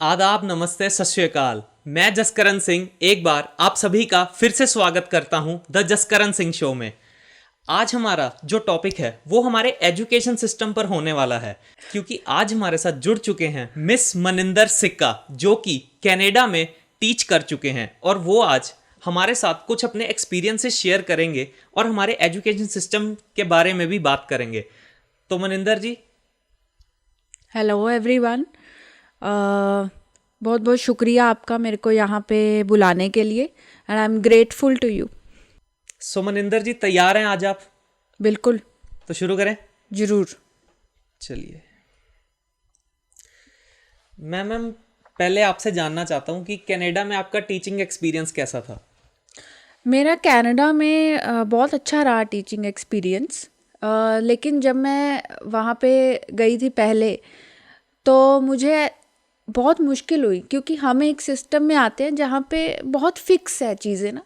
आदाब, नमस्ते, सत श्री अकाल। मैं जसकरण सिंह एक बार आप सभी का फिर से स्वागत करता हूं द जसकरण सिंह शो में। आज हमारा जो टॉपिक है वो हमारे एजुकेशन सिस्टम पर होने वाला है, क्योंकि आज हमारे साथ जुड़ चुके हैं मिस मनिंदर सिक्का, जो कि कनाडा में टीच कर चुके हैं और वो आज हमारे साथ कुछ अपने एक्सपीरियंसेस शेयर करेंगे और हमारे एजुकेशन सिस्टम के बारे में भी बात करेंगे। तो मनिंदर जी, हेलो एवरीवन। बहुत बहुत शुक्रिया आपका मेरे को यहाँ पे बुलाने के लिए and I am grateful to you. Maninder ji तैयार हैं आज आप? बिल्कुल। तो शुरू करें। ज़रूर। चलिए मैम, पहले आपसे जानना चाहता हूँ कि कनाडा में आपका टीचिंग एक्सपीरियंस कैसा था? मेरा कनाडा में बहुत अच्छा रहा टीचिंग एक्सपीरियंस। लेकिन जब मैं वहाँ पे गई थी पहले, तो मुझे बहुत मुश्किल हुई, क्योंकि हम एक सिस्टम में आते हैं जहाँ पे बहुत फिक्स है चीज़ें ना,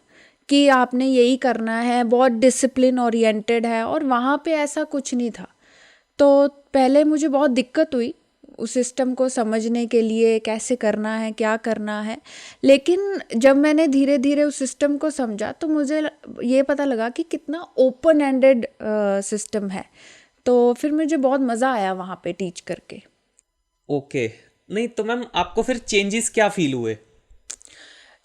कि आपने यही करना है, बहुत डिसिप्लिन ओरिएंटेड है, और वहाँ पे ऐसा कुछ नहीं था। तो पहले मुझे बहुत दिक्कत हुई उस सिस्टम को समझने के लिए, कैसे करना है, क्या करना है। लेकिन जब मैंने धीरे धीरे उस सिस्टम को समझा, तो मुझे ये पता लगा कि कितना ओपन एंडेड सिस्टम है। तो फिर मुझे बहुत मज़ा आया वहाँ पे टीच करके। ओके। नहीं तो मैम, आपको फिर चेंजेस क्या फील हुए?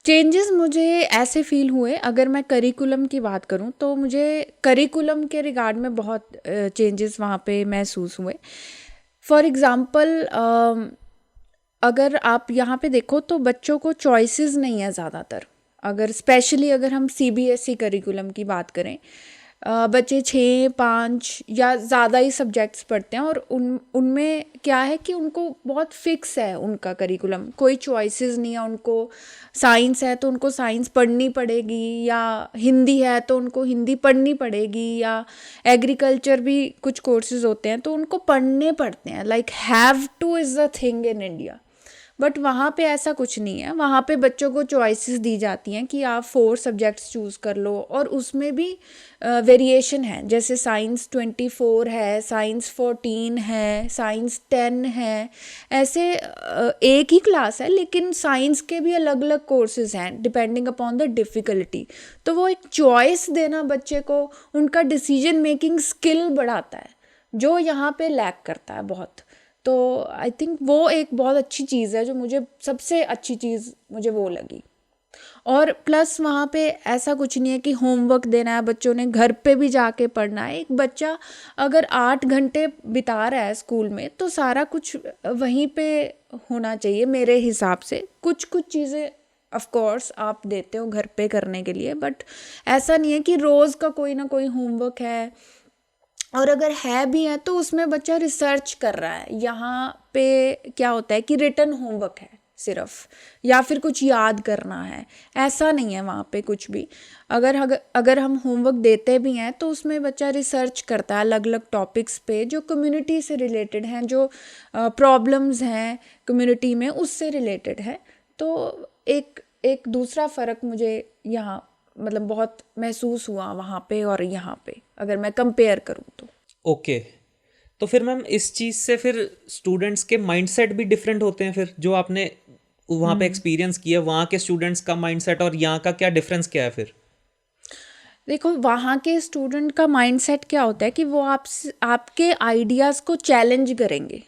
चेंजेस मुझे ऐसे फील हुए, अगर मैं करिकुलम की बात करूं तो मुझे करिकुलम के रिगार्ड में बहुत चेंजेस वहाँ पे महसूस हुए। फॉर एग्ज़ाम्पल, अगर आप यहाँ पे देखो तो बच्चों को चॉइसेस नहीं है ज़्यादातर। अगर स्पेशली अगर हम सीबीएसई करिकुलम की बात करें, बच्चे 6 5 या ज़्यादा ही सब्जेक्ट्स पढ़ते हैं, और उनमें क्या है कि उनको बहुत फिक्स है उनका करिकुलम, कोई चॉइसेस नहीं है उनको। साइंस है तो उनको साइंस पढ़नी पड़ेगी, या हिंदी है तो उनको हिंदी पढ़नी पड़ेगी, या एग्रीकल्चर भी कुछ कोर्सेज होते हैं तो उनको पढ़ने पड़ते हैं। Like have two is the thing in India. But वहाँ पे ऐसा कुछ नहीं है। वहाँ पे बच्चों को चॉइसेस दी जाती हैं कि आप 4 सब्जेक्ट्स चूज़ कर लो, और उसमें भी वेरिएशन है। जैसे साइंस 24 है, साइंस 14 है, साइंस 10 है। ऐसे एक ही क्लास है, लेकिन साइंस के भी अलग अलग कोर्सेज हैं डिपेंडिंग अपॉन द डिफ़िकल्टी। तो वो एक चॉइस देना बच्चे को उनका डिसीजन मेकिंग स्किल बढ़ाता है, जो यहाँ पे लैक करता है बहुत। तो आई थिंक वो एक बहुत अच्छी चीज़ है, जो मुझे सबसे अच्छी चीज़ मुझे वो लगी। और प्लस वहाँ पे ऐसा कुछ नहीं है कि होमवर्क देना है, बच्चों ने घर पे भी जाके पढ़ना है। एक बच्चा अगर 8 घंटे बिता रहा है स्कूल में, तो सारा कुछ वहीं पे होना चाहिए मेरे हिसाब से। कुछ कुछ चीज़ें ऑफ कोर्स आप देते हो घर पे करने के लिए, बट ऐसा नहीं है कि रोज़ का कोई ना कोई होमवर्क है। और अगर है भी है तो उसमें बच्चा रिसर्च कर रहा है। यहाँ पे क्या होता है कि रिटन होमवर्क है सिर्फ, या फिर कुछ याद करना है। ऐसा नहीं है वहाँ पे कुछ भी। अगर हम होमवर्क देते भी हैं तो उसमें बच्चा रिसर्च करता है अलग अलग टॉपिक्स पे, जो कम्युनिटी से रिलेटेड हैं, जो प्रॉब्लम्स हैं कम्युनिटी में, उससे रिलेटेड है। तो एक एक दूसरा फ़र्क मुझे यहाँ मतलब बहुत महसूस हुआ वहाँ पे और यहाँ पे, अगर मैं कंपेयर करूँ तो। ओके। तो फिर मैम, इस चीज़ से फिर स्टूडेंट्स के माइंडसेट भी डिफरेंट होते हैं फिर, जो आपने वहाँ पे एक्सपीरियंस किया, वहाँ के स्टूडेंट्स का माइंडसेट और यहाँ का क्या डिफरेंस क्या है फिर? देखो, वहाँ के स्टूडेंट का माइंडसेट क्या होता है कि वो आपके आइडियाज़ को चैलेंज करेंगे।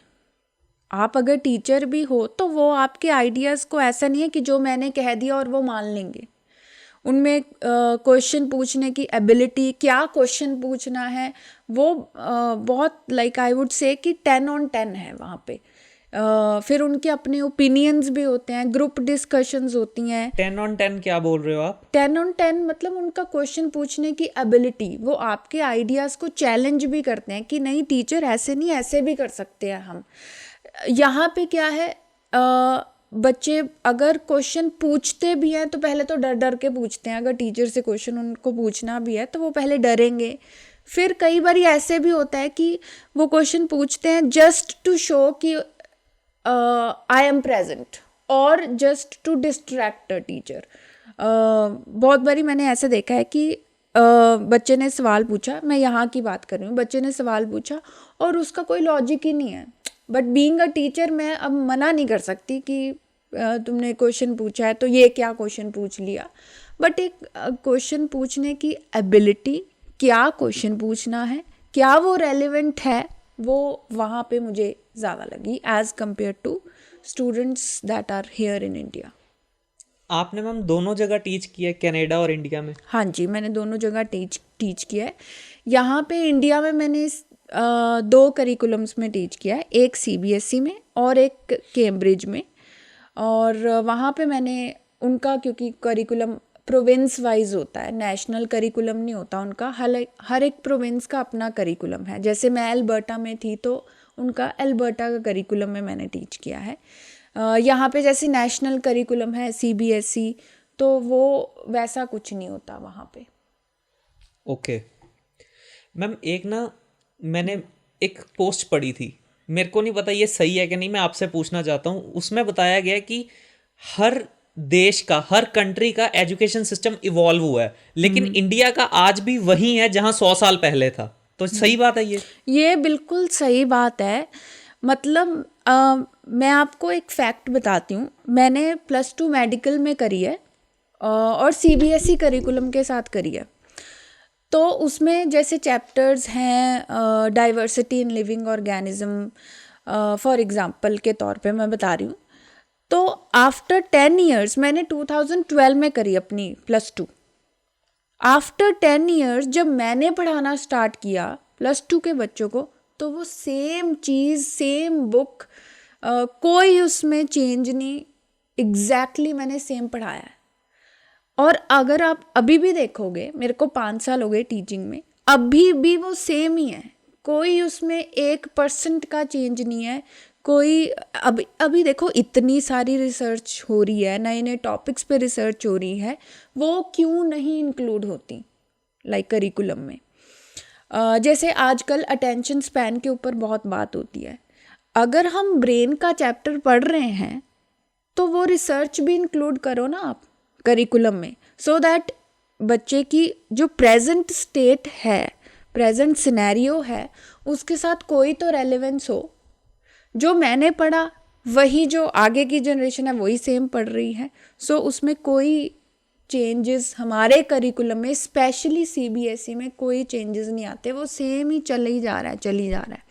आप अगर टीचर भी हो तो वो आपके आइडियाज़ को, ऐसा नहीं है कि जो मैंने कह दिया और वो मान लेंगे। उनमें क्वेश्चन पूछने की एबिलिटी, क्या क्वेश्चन पूछना है, वो बहुत लाइक आई वुड से कि 10 on 10 है वहाँ पे। फिर उनके अपने ओपिनियंस भी होते हैं, ग्रुप डिस्कशंस होती हैं। 10 on 10 क्या बोल रहे हो आप? 10 on 10 मतलब उनका क्वेश्चन पूछने की एबिलिटी, वो आपके आइडियाज़ को चैलेंज भी करते हैं कि नहीं टीचर, ऐसे नहीं, ऐसे भी कर सकते हैं हम। यहाँ पे क्या है, बच्चे अगर क्वेश्चन पूछते भी हैं तो पहले तो डर डर के पूछते हैं। अगर टीचर से क्वेश्चन उनको पूछना भी है तो वो पहले डरेंगे। फिर कई बार ऐसे भी होता है कि वो क्वेश्चन पूछते हैं जस्ट टू शो कि आई एम प्रेजेंट, और just to distract a teacher. बहुत बारी मैंने ऐसे देखा है कि बच्चे ने सवाल पूछा, मैं यहाँ की बात कर रही हूँ, बच्चे ने सवाल पूछा और उसका कोई लॉजिक ही नहीं है। बट बीइंग अ टीचर मैं अब मना नहीं कर सकती कि तुमने क्वेश्चन पूछा है तो ये क्या क्वेश्चन पूछ लिया, बट एक क्वेश्चन पूछने की एबिलिटी, क्या क्वेश्चन पूछना है, क्या वो रेलिवेंट है, वो वहाँ पे मुझे ज़्यादा लगी as compare to students that are here in India. आपने मैम दोनों जगह टीच किया है, कनाडा और इंडिया में? हाँ जी, मैंने दोनों जगह टीच किया है। यहाँ पे इंडिया में मैंने 2 करिकुलम्स में टीच किया है, एक सीबीएसई में और एक कैम्ब्रिज में। और वहाँ पे मैंने उनका, क्योंकि करिकुलम प्रोविंस वाइज होता है, नेशनल करिकुलम नहीं होता उनका, हर एक प्रोविंस का अपना करिकुलम है। जैसे मैं एल्बर्टा में थी तो उनका एल्बर्टा का करिकुलम में मैंने टीच किया है। यहाँ पे जैसे नेशनल करिकुलम है सीबीएसई, तो वो वैसा कुछ नहीं होता वहाँ पे। ओके मैम, एक ना मैंने एक पोस्ट पढ़ी थी, मेरे को नहीं पता ये सही है कि नहीं, मैं आपसे पूछना चाहता हूँ। उसमें बताया गया कि हर देश का, हर कंट्री का एजुकेशन सिस्टम इवॉल्व हुआ है, लेकिन इंडिया का आज भी वही है जहाँ 100 साल पहले था। तो सही बात है ये बिल्कुल सही बात है। मतलब मैं आपको एक फैक्ट बताती हूँ। मैंने +2 मेडिकल में करी है और सीबीएसई करिकुलम के साथ करी है। तो उसमें जैसे चैप्टर्स हैं diversity in living organism, for example के तौर पे मैं बता रही हूँ। तो आफ्टर 10 इयर्स, मैंने 2012 में करी अपनी +2। आफ्टर 10 इयर्स जब मैंने पढ़ाना स्टार्ट किया +2 के बच्चों को, तो वो सेम चीज़, सेम बुक, कोई उसमें चेंज नहीं, एग्जैक्टली मैंने सेम पढ़ाया है। और अगर आप अभी भी देखोगे, मेरे को 5 साल हो गए टीचिंग में, अभी भी वो सेम ही है, कोई उसमें 1% का चेंज नहीं है। कोई अभी देखो इतनी सारी रिसर्च हो रही है, नए नए टॉपिक्स पे रिसर्च हो रही है, वो क्यों नहीं इंक्लूड होती लाइक करिकुलम में। जैसे आजकल अटेंशन स्पैन के ऊपर बहुत बात होती है। अगर हम ब्रेन का चैप्टर पढ़ रहे हैं तो वो रिसर्च भी इंक्लूड करो ना आप करिकुलम में, सो दैट बच्चे की जो प्रेजेंट स्टेट है, प्रेजेंट सिनेरियो है, उसके साथ कोई तो रेलेवेंस हो। जो मैंने पढ़ा वही जो आगे की जनरेशन है वही सेम पढ़ रही है। सो उसमें कोई चेंजेस हमारे करिकुलम में, स्पेशली सीबीएसई में, कोई चेंजेस नहीं आते, वो सेम ही चल ही जा रहा है।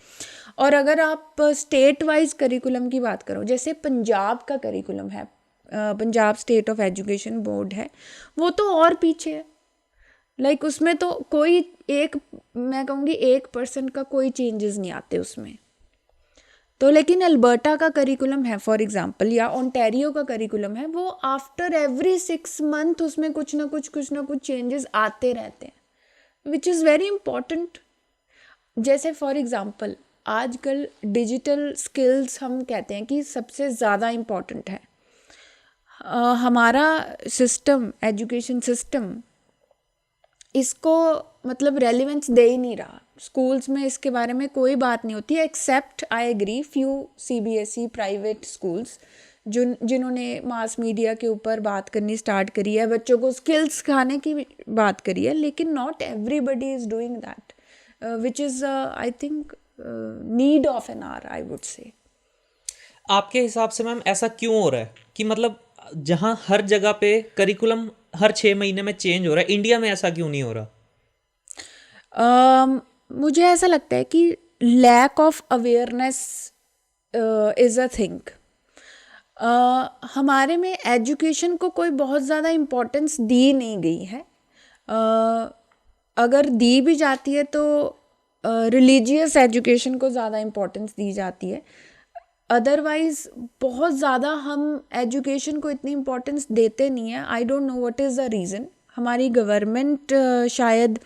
और अगर आप स्टेट वाइज करिकुलम की बात करो, जैसे पंजाब का करिकुलम है, Punjab state of education board है, वो तो और पीछे है। लाइक उसमें तो कोई मैं कहूँगी 1% का कोई चेंजेस नहीं आते उसमें। तो लेकिन अल्बर्टा का करिकुलम है फॉर एग्जांपल, या ओंटारियो का करिकुलम है, वो आफ्टर एवरी 6 मंथ उसमें कुछ ना कुछ चेंजेस आते रहते हैं, विच इज़ वेरी इम्पॉर्टेंट। जैसे फॉर एग्जांपल आजकल डिजिटल स्किल्स हम कहते हैं कि सबसे ज़्यादा इम्पॉर्टेंट है। हमारा सिस्टम, एजुकेशन सिस्टम इसको मतलब रेलिवेंस दे ही नहीं रहा। स्कूल्स में इसके बारे में कोई बात नहीं होती है, except I agree few CBSE private schools जिन्होंने मास मीडिया के ऊपर बात करनी स्टार्ट करी है, बच्चों को स्किल्स सिखाने की बात करी है, लेकिन not everybody is doing that, which is I think need of an hour, I would से। आपके हिसाब से मैम ऐसा क्यों हो रहा है कि मतलब जहाँ हर जगह पे करिकुलम हर 6 महीने में चेंज हो रहा है, इंडिया में ऐसा क्यों नहीं हो रहा? मुझे ऐसा लगता है कि lack of awareness is a thing. हमारे में एजुकेशन को कोई बहुत ज़्यादा इम्पोर्टेंस दी नहीं गई है। अगर दी भी जाती है तो रिलीजियस एजुकेशन को ज़्यादा इम्पोर्टेंस दी जाती है। अदरवाइज़ बहुत ज़्यादा हम एजुकेशन को इतनी इम्पोर्टेंस देते नहीं हैं। आई don't know what is the reason. हमारी गवर्नमेंट शायद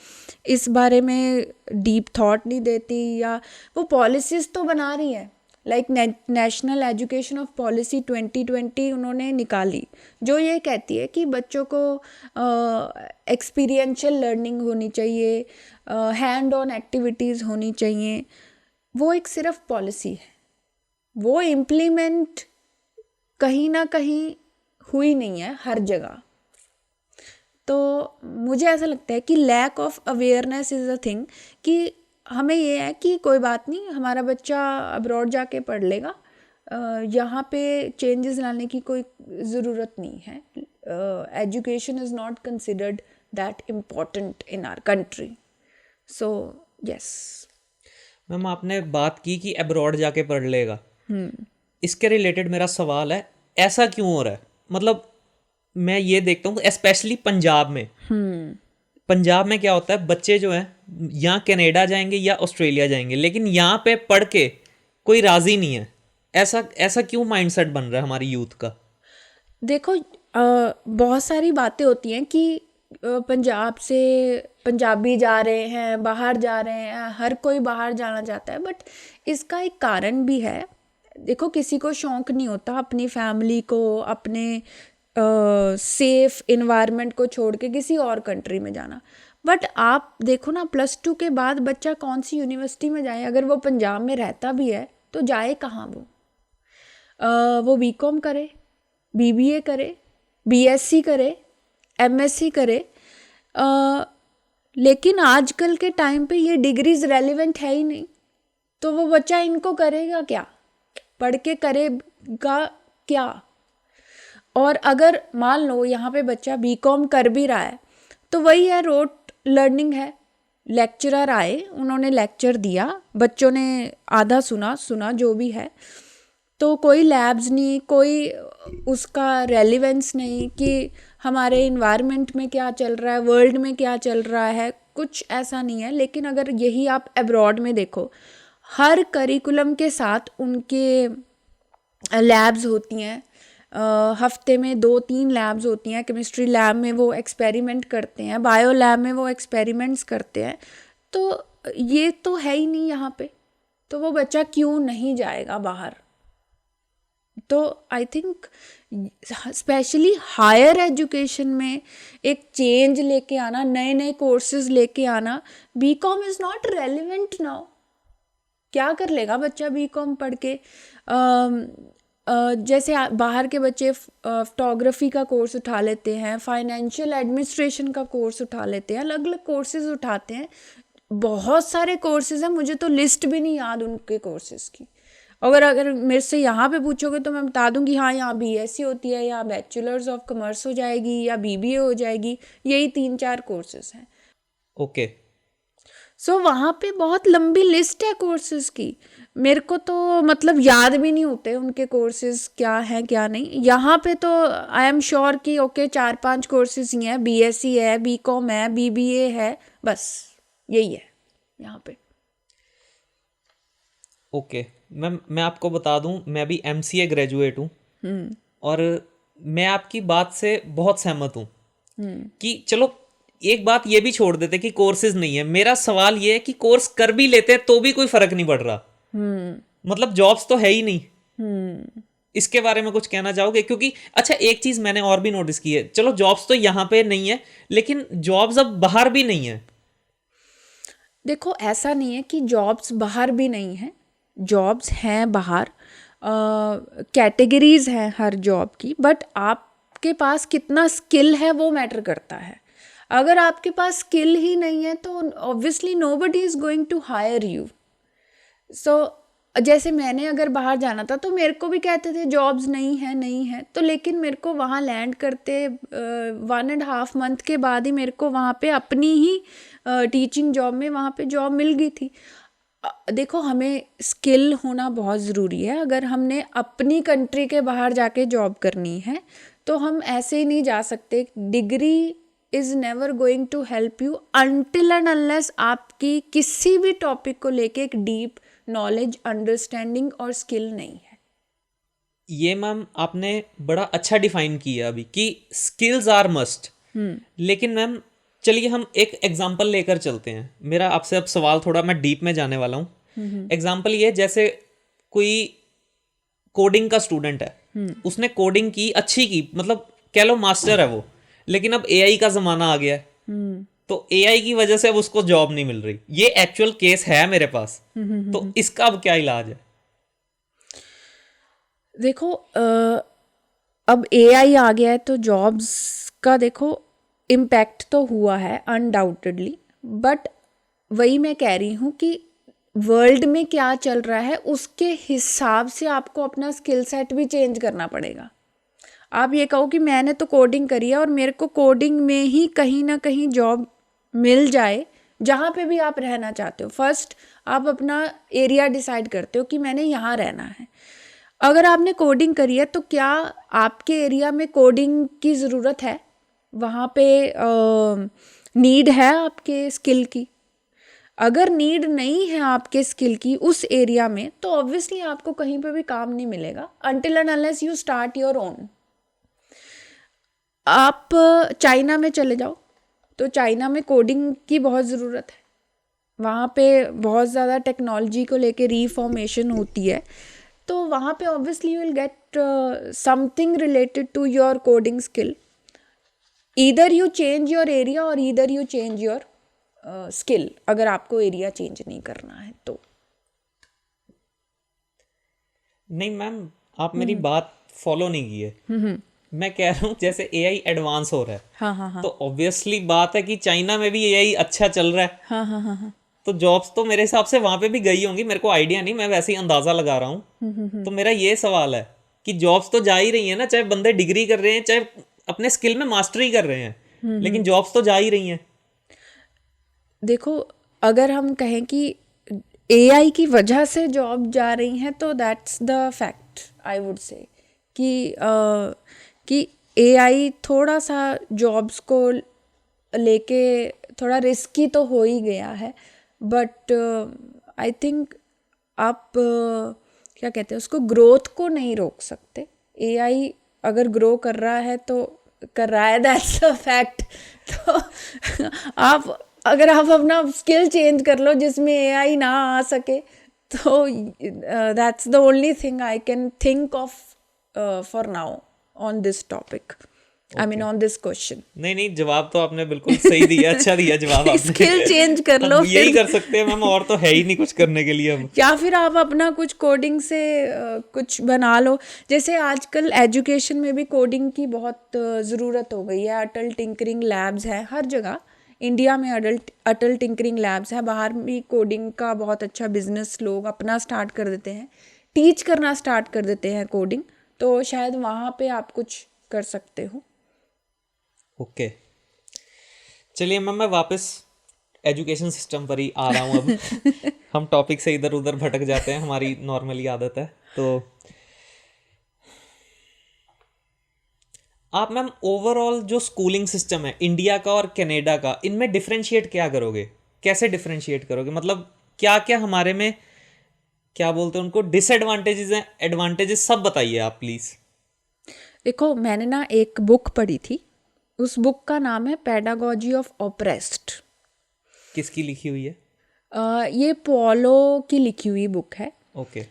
इस बारे में डीप थॉट नहीं देती, या वो पॉलिसीज़ तो बना रही है, like national education of policy 2020 उन्होंने निकाली, जो ये कहती है कि बच्चों को एक्सपीरियंशियल लर्निंग होनी चाहिए, हैंड ऑन एक्टिविटीज़ होनी चाहिए। वो एक सिर्फ पॉलिसी है, वो इम्प्लीमेंट कहीं ना कहीं हुई नहीं है हर जगह। तो मुझे ऐसा लगता है कि lack of awareness is a thing, कि हमें ये है कि कोई बात नहीं, हमारा बच्चा अब्रॉड जाके पढ़ लेगा, यहाँ पे चेंजेस लाने की कोई ज़रूरत नहीं है. Education is not considered that important in our country. So yes. Ma'am आपने बात की कि अब्रॉड जाके पढ़ लेगा, इसके रिलेटेड मेरा सवाल है, ऐसा क्यों हो रहा है? मतलब मैं ये देखता हूँ स्पेशली पंजाब में. पंजाब में क्या होता है, बच्चे जो हैं या कनाडा जाएंगे या ऑस्ट्रेलिया जाएंगे, लेकिन यहाँ पे पढ़ के कोई राजी नहीं है. ऐसा ऐसा क्यों माइंडसेट बन रहा है हमारी यूथ का? देखो, बहुत सारी बातें होती हैं कि पंजाब से पंजाबी जा रहे हैं, बाहर जा रहे हैं, हर कोई बाहर जाना चाहता है. बट इसका एक कारण भी है. देखो, किसी को शौक नहीं होता अपनी फैमिली को, अपने सेफ इन्वायरमेंट को छोड़ के किसी और कंट्री में जाना. बट आप देखो ना, +2 के बाद बच्चा कौन सी यूनिवर्सिटी में जाए? अगर वो पंजाब में रहता भी है तो जाए कहाँ वो? वो बीकॉम करे, बीबीए करे, बीएससी करे, एमएससी करे. लेकिन आजकल के टाइम पे ये डिग्रीज रेलिवेंट है ही नहीं. तो वो बच्चा इनको करेगा क्या? पढ़ के करेगा क्या? और अगर मान लो यहाँ पे बच्चा बीकॉम कर भी रहा है तो वही है, रोट लर्निंग है. लेक्चरर आए, उन्होंने लेक्चर दिया, बच्चों ने आधा सुना जो भी है. तो कोई लैब्स नहीं, कोई उसका रेलिवेंस नहीं कि हमारे इन्वायरमेंट में क्या चल रहा है, वर्ल्ड में क्या चल रहा है, कुछ ऐसा नहीं है. लेकिन अगर यही आप अब्रॉड में देखो, हर करिकुलम के साथ उनके लैब्स होती हैं. हफ्ते में 2-3 लैब्स होती हैं. केमिस्ट्री लैब में वो एक्सपेरिमेंट करते हैं, बायो लैब में वो एक्सपेरिमेंट्स करते हैं. तो ये तो है ही नहीं यहाँ पे. तो वो बच्चा क्यों नहीं जाएगा बाहर? तो I think specially higher education में एक चेंज लेके आना, नए नए कोर्सेज लेके आना. BCom is not relevant now. क्या कर लेगा बच्चा बीकॉम पढ़ के? जैसे बाहर के बच्चे फोटोग्राफी का कोर्स उठा लेते हैं, फाइनेंशियल एडमिनिस्ट्रेशन का कोर्स उठा लेते हैं, अलग अलग कोर्सेज उठाते हैं. बहुत सारे कोर्सेज हैं, मुझे तो लिस्ट भी नहीं याद उनके कोर्सेज की. अगर मेरे से यहाँ पे पूछोगे तो मैं बता दूंगी, हाँ यहाँ बीएससी होती है, या बैचलर्स ऑफ कॉमर्स हो जाएगी, या बीबीए हो जाएगी. यही 3-4 कोर्सेज हैं. ओके. सो वहाँ पे बहुत लंबी लिस्ट है कोर्सेज की. मेरे को तो मतलब याद भी नहीं होते उनके कोर्सेज क्या हैं क्या नहीं. यहाँ पे तो आई एम श्योर कि ओके 4-5 कोर्सेज ही हैं. बीएससी है, बीकॉम है, बीबीए है, बस यही है यहाँ पे. ओके मैम, मैं आपको बता दूं, मैं भी एमसीए ग्रेजुएट हूँ. और मैं आपकी बात से बहुत सहमत हूँ कि चलो एक बात ये भी छोड़ देते कि कोर्सेज नहीं है. मेरा सवाल ये है कि कोर्स कर भी लेते हैं तो भी कोई फर्क नहीं पड़ रहा. मतलब जॉब्स तो है ही नहीं. इसके बारे में कुछ कहना चाहोगे? क्योंकि अच्छा, एक चीज मैंने और भी नोटिस की है, चलो जॉब्स तो यहाँ पे नहीं है, लेकिन जॉब्स अब बाहर भी नहीं है. देखो, ऐसा नहीं है कि जॉब्स बाहर भी नहीं है. जॉब्स हैं बाहर, कैटेगरीज हैं हर जॉब की. बट आपके पास कितना स्किल है वो मैटर करता है. अगर आपके पास स्किल ही नहीं है तो obviously nobody is going to hire you. So जैसे मैंने अगर बाहर जाना था तो मेरे को भी कहते थे जॉब्स नहीं है. तो लेकिन मेरे को वहाँ लैंड करते 1.5 मंथ के बाद ही मेरे को वहाँ पे अपनी ही टीचिंग जॉब में वहाँ पे जॉब मिल गई थी. देखो, हमें स्किल होना बहुत ज़रूरी है. अगर हमने अपनी कंट्री के बाहर जाके जॉब करनी है तो हम ऐसे ही नहीं जा सकते. Degree is never going to help you until and unless आपकी किसी भी टॉपिक को लेके एक डीप नॉलेज, अंडरस्टैंडिंग और स्किल नहीं है. ये मैम आपने बड़ा अच्छा डिफाइन किया अभी कि स्किल्स आर मस्ट. लेकिन मैम चलिए हम एक एग्जांपल लेकर चलते हैं. मेरा आपसे अब सवाल थोड़ा मैं डीप में जाने वाला हूँ. एग्जांपल ये, जैसे कोई कोडिंग का स्टूडेंट है, उसने कोडिंग की, अच्छी की, मतलब कह लो मास्टर है वो, लेकिन अब एआई का जमाना आ गया है. तो एआई की वजह से अब उसको जॉब नहीं मिल रही. ये एक्चुअल केस है मेरे पास. तो इसका अब क्या इलाज है? देखो, अब एआई आ गया है तो जॉब्स का देखो इम्पैक्ट तो हुआ है अनडाउटेडली. बट वही मैं कह रही हूँ कि वर्ल्ड में क्या चल रहा है उसके हिसाब से आपको अपना स्किल सेट भी चेंज करना पड़ेगा। आप ये कहो कि मैंने तो कोडिंग करी है और मेरे को कोडिंग में ही कहीं ना कहीं जॉब मिल जाए जहाँ पे भी आप रहना चाहते हो। फर्स्ट आप अपना एरिया डिसाइड करते हो कि मैंने यहाँ रहना है। अगर आपने कोडिंग करी है तो क्या आपके एरिया में कोडिंग की ज़रूरत है, वहाँ पे नीड है आपके स्किल की? अगर नीड नहीं है आपके स्किल की उस एरिया में तो ऑब्वियसली आपको कहीं पे भी काम नहीं मिलेगा until and unless you start your own। आप चाइना में चले जाओ तो चाइना में कोडिंग की बहुत ज़रूरत है, वहाँ पे बहुत ज़्यादा टेक्नोलॉजी को लेके रीफॉर्मेशन होती है, तो वहाँ पे obviously you will get something related to your coding skill. Either you change your area और either you change your skill, अगर आपको एरिया चेंज नहीं करना है तो। नहीं मैम, आप मेरी बात फॉलो नहीं की है। मैं कह रहा हूँ जैसे एआई एडवांस हो रहा है, हाँ हाँ हाँ तो ऑब्वियसली बात है कि चाइना में भी एआई अच्छा चल रहा है, हाँ हाँ हाँ हाँ तो जॉब्स तो मेरे हिसाब से वहां पे भी गई होंगी। मेरे को आइडिया नहीं, मैं वैसे ही अंदाजा लगा रहा हूँ। तो मेरा ये सवाल है कि जॉब्स तो जा ही रही है ना, चाहे बंदे डिग्री कर रहे हैं चाहे अपने स्किल में मास्टरी कर रहे हैं, लेकिन जॉब्स तो जा ही रही हैं। देखो, अगर हम कहें कि एआई की वजह से जॉब जा रही हैं तो that's the fact I would से कि एआई थोड़ा सा जॉब्स को लेके थोड़ा रिस्की तो हो ही गया है, बट आई थिंक आप क्या कहते हैं उसको, ग्रोथ को नहीं रोक सकते। एआई अगर ग्रो कर रहा है तो कर रहा है, दैट्स अ फैक्ट। तो अगर आप अपना स्किल चेंज कर लो जिसमें एआई ना आ सके तो that's the only thing I can think of for now on this topic, I mean on this question. नहीं, जवाब तो आपने बिल्कुल सही दिया, अच्छा दिया जवाब आपने। स्किल चेंज कर लो, यही कर सकते हैं मैम, और तो है ही नहीं कुछ करने के लिए हम। या फिर आप अपना कुछ कोडिंग से कुछ बना लो। जैसे आजकल एजुकेशन में भी कोडिंग की बहुत ज़रूरत हो गई है। अटल टिंकरिंग लैब्स है हर जगह, इंडिया में अटल टिंकरिंग लैब्स है, बाहर भी कोडिंग का बहुत अच्छा बिजनेस लोग अपना स्टार्ट कर देते हैं, टीच करना स्टार्ट कर देते हैं कोडिंग, तो शायद वहाँ पे आप कुछ कर सकते हो। ओके, चलिए मैम, मैं वापस एजुकेशन सिस्टम पर ही आ रहा हूँ अब। हम टॉपिक से इधर उधर भटक जाते हैं, हमारी नॉर्मली आदत है। तो आप मैम ओवरऑल जो स्कूलिंग सिस्टम है इंडिया का और कनाडा का, इनमें डिफरेंशिएट क्या करोगे? कैसे डिफरेंशिएट करोगे? मतलब क्या क्या हमारे में, क्या बोलते हैं उनको, डिसएडवांटेजेस हैं, एडवांटेजेस, सब बताइए आप प्लीज़। देखो, मैंने ना एक बुक पढ़ी थी, उस बुक का नाम है पेडागॉजी ऑफ ऑप्रेस्ड। किसकी लिखी हुई है? ये पोलो की लिखी हुई बुक है। ओके।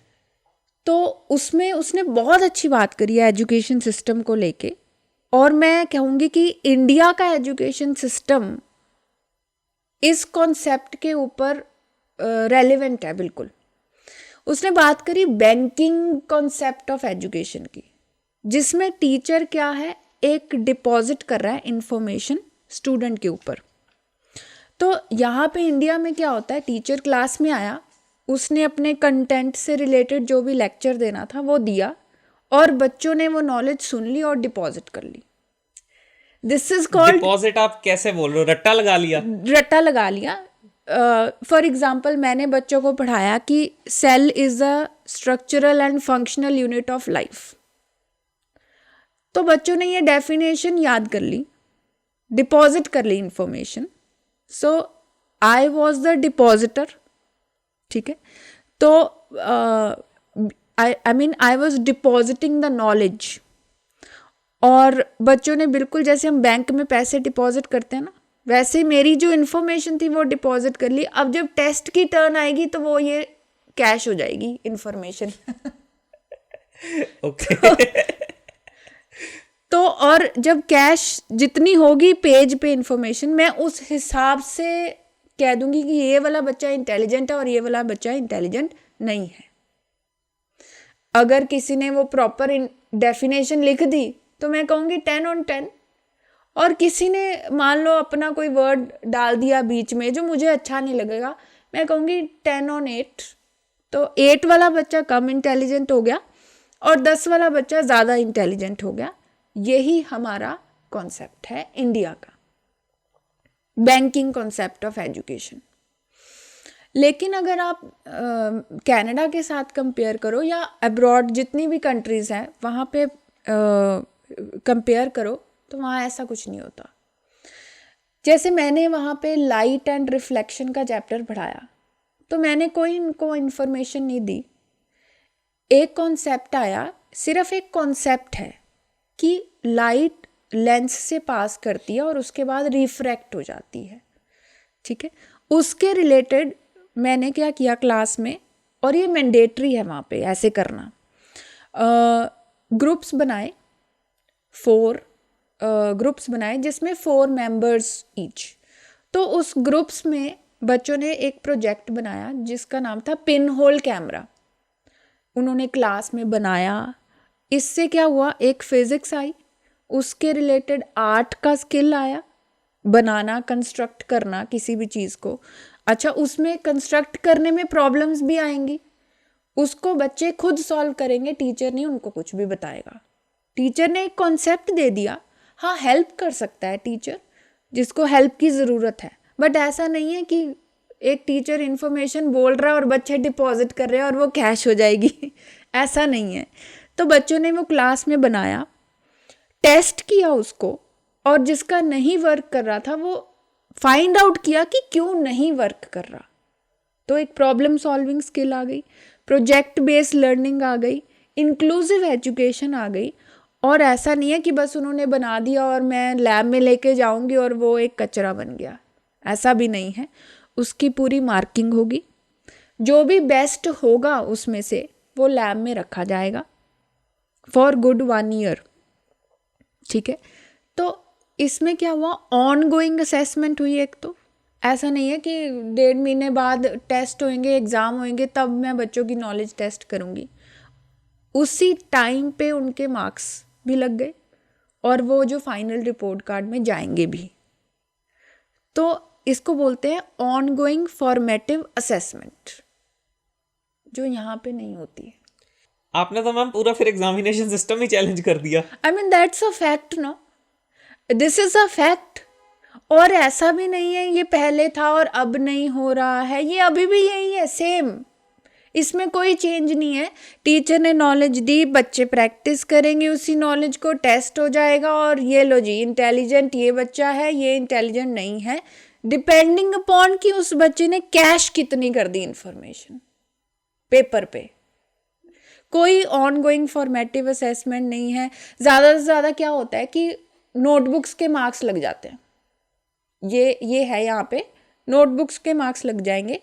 तो उसमें उसने बहुत अच्छी बात करी है एजुकेशन सिस्टम को लेके, और मैं कहूँगी कि इंडिया का एजुकेशन सिस्टम इस कॉन्सेप्ट के ऊपर रेलेवेंट है बिल्कुल। उसने बात करी बैंकिंग कॉन्सेप्ट ऑफ एजुकेशन की, जिसमें टीचर क्या है, एक डिपॉजिट कर रहा है इंफॉर्मेशन स्टूडेंट के ऊपर। तो यहाँ पे इंडिया में क्या होता है, टीचर क्लास में आया, उसने अपने कंटेंट से रिलेटेड जो भी लेक्चर देना था वो दिया, और बच्चों ने वो नॉलेज सुन ली और डिपॉजिट कर ली। This is called deposit. आप कैसे बोल रहे हो? रट्टा लगा लिया? रट्टा लगा लिया। फॉर एग्जाम्पल, मैंने बच्चों को पढ़ाया कि cell is a structural and functional unit of life, तो बच्चों ने ये डेफिनेशन याद कर ली, डिपॉजिट कर ली information. So I was the depositor, ठीक है। तो I was depositing the knowledge, और बच्चों ने बिल्कुल जैसे हम बैंक में पैसे डिपॉजिट करते हैं ना, वैसे मेरी जो इन्फॉर्मेशन थी वो डिपॉजिट कर ली। अब जब टेस्ट की टर्न आएगी तो वो ये कैश हो जाएगी इन्फॉर्मेशन। ओके। तो और जब कैश जितनी होगी पेज पे इंफॉर्मेशन, मैं उस हिसाब से कह दूंगी कि ये वाला बच्चा इंटेलिजेंट है और ये वाला बच्चा इंटेलिजेंट नहीं है। अगर किसी ने वो प्रॉपर डेफिनेशन लिख दी तो मैं कहूँगी 10 on 10, और किसी ने मान लो अपना कोई वर्ड डाल दिया बीच में जो मुझे अच्छा नहीं लगेगा, मैं कहूँगी 10/8। तो 8 वाला बच्चा कम इंटेलिजेंट हो गया और 10 वाला बच्चा ज़्यादा इंटेलिजेंट हो गया। यही हमारा कॉन्सेप्ट है इंडिया का, बैंकिंग कॉन्सेप्ट ऑफ एजुकेशन। लेकिन अगर आप कनाडा के साथ कंपेयर करो या अब्रॉड जितनी भी कंट्रीज़ हैं वहाँ पे कंपेयर करो तो वहाँ ऐसा कुछ नहीं होता। जैसे मैंने वहाँ पे लाइट एंड रिफ्लेक्शन का चैप्टर पढ़ाया तो मैंने कोई इनको इन्फॉर्मेशन नहीं दी। एक कॉन्सेप्ट आया, सिर्फ एक कॉन्सेप्ट है कि लाइट लेंस से पास करती है और उसके बाद रिफ्रैक्ट हो जाती है, ठीक है। उसके रिलेटेड मैंने क्या किया क्लास में, और ये मैंडेटरी है वहाँ पे ऐसे करना। ग्रुप्स बनाए, 4 ग्रुप्स बनाए जिसमें 4 मेंबर्स ईच। तो उस ग्रुप्स में बच्चों ने एक प्रोजेक्ट बनाया जिसका नाम था पिन होल कैमरा। उन्होंने क्लास में बनाया। इससे क्या हुआ, एक फिज़िक्स आई, उसके रिलेटेड आर्ट का स्किल आया, बनाना, कंस्ट्रक्ट करना किसी भी चीज़ को। अच्छा, उसमें कंस्ट्रक्ट करने में प्रॉब्लम्स भी आएंगी, उसको बच्चे खुद सॉल्व करेंगे, टीचर नहीं उनको कुछ भी बताएगा। टीचर ने एक कॉन्सेप्ट दे दिया, हाँ हेल्प कर सकता है टीचर जिसको हेल्प की ज़रूरत है, बट ऐसा नहीं है कि एक टीचर इन्फॉर्मेशन बोल रहा है और बच्चे डिपॉजिट कर रहे हैं और वो कैश हो जाएगी ऐसा नहीं है। तो बच्चों ने वो क्लास में बनाया, टेस्ट किया उसको, और जिसका नहीं वर्क कर रहा था वो फाइंड आउट किया कि क्यों नहीं वर्क कर रहा। तो एक प्रॉब्लम सॉल्विंग स्किल आ गई, प्रोजेक्ट बेस्ड लर्निंग आ गई, इंक्लूसिव एजुकेशन आ गई। और ऐसा नहीं है कि बस उन्होंने बना दिया और मैं लैब में लेके जाऊंगी और वो एक कचरा बन गया, ऐसा भी नहीं है। उसकी पूरी मार्किंग होगी, जो भी बेस्ट होगा उसमें से वो लैब में रखा जाएगा फॉर गुड 1 ईयर, ठीक है। तो इसमें क्या हुआ, ऑन गोइंग असेसमेंट हुई। एक तो ऐसा नहीं है कि 1.5 महीने बाद टेस्ट होंगे, एग्ज़ाम होंगे, तब मैं बच्चों की नॉलेज टेस्ट करूँगी। उसी टाइम पे उनके मार्क्स भी लग गए और वो जो फाइनल रिपोर्ट कार्ड में जाएंगे भी। तो इसको बोलते हैं ऑन गोइंग फॉर्मेटिव असेसमेंट, जो यहाँ पे नहीं होती है। आपने तो मैम पूरा फिर एग्जामिनेशन सिस्टम ही चैलेंज कर दिया। I mean that's a fact, no, this is a fact. और ऐसा भी नहीं है ये पहले था और अब नहीं हो रहा है, ये अभी भी यही है, सेम। इसमें कोई चेंज नहीं है। टीचर ने नॉलेज दी, बच्चे प्रैक्टिस करेंगे उसी नॉलेज को, टेस्ट हो जाएगा और ये लो जी इंटेलिजेंट ये बच्चा है, ये इंटेलिजेंट नहीं है, डिपेंडिंग अपॉन कि उस बच्चे ने कैश कितनी कर दी इंफॉर्मेशन पेपर पे। कोई ऑन गोइंग फॉर्मेटिव असेसमेंट नहीं है। ज़्यादा से ज़्यादा क्या होता है कि नोटबुक्स के मार्क्स लग जाते हैं, ये है यहाँ पे, नोटबुक्स के मार्क्स लग जाएंगे।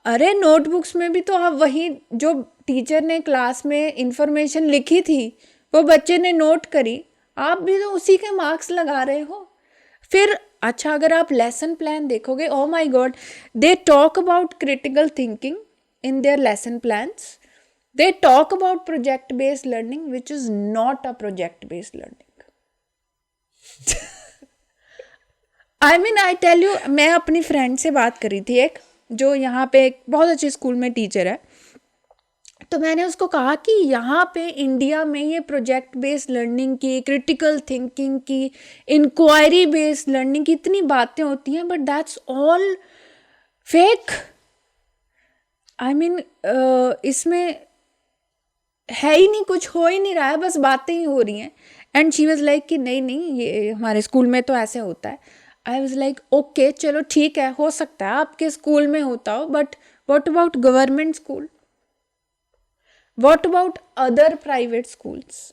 अरे नोटबुक्स में भी तो आप वही जो टीचर ने क्लास में इंफॉर्मेशन लिखी थी वो बच्चे ने नोट करी, आप भी तो उसी के मार्क्स लगा रहे हो। फिर अच्छा, अगर आप लेसन प्लान देखोगे, oh my god, they talk about critical thinking in their lesson plans, they talk about project based learning which is not a project based learning. I mean I tell you, मैं अपनी friend से बात करी थी, एक जो यहाँ पे एक बहुत अच्छे स्कूल में टीचर है, तो मैंने उसको कहा कि यहाँ पे इंडिया में ये प्रोजेक्ट बेस्ड लर्निंग की, क्रिटिकल थिंकिंग की, इंक्वायरी बेस्ड लर्निंग की इतनी बातें होती हैं, but that's all fake. I mean इसमें है ही नहीं, कुछ हो ही नहीं रहा है, बस बातें ही हो रही हैं। एंड शी वॉज लाइक कि नहीं नहीं ये हमारे स्कूल में तो ऐसे होता है। आई वॉज लाइक ओके चलो ठीक है, हो सकता है आपके स्कूल में होता हो, but what about government school, what about other private schools?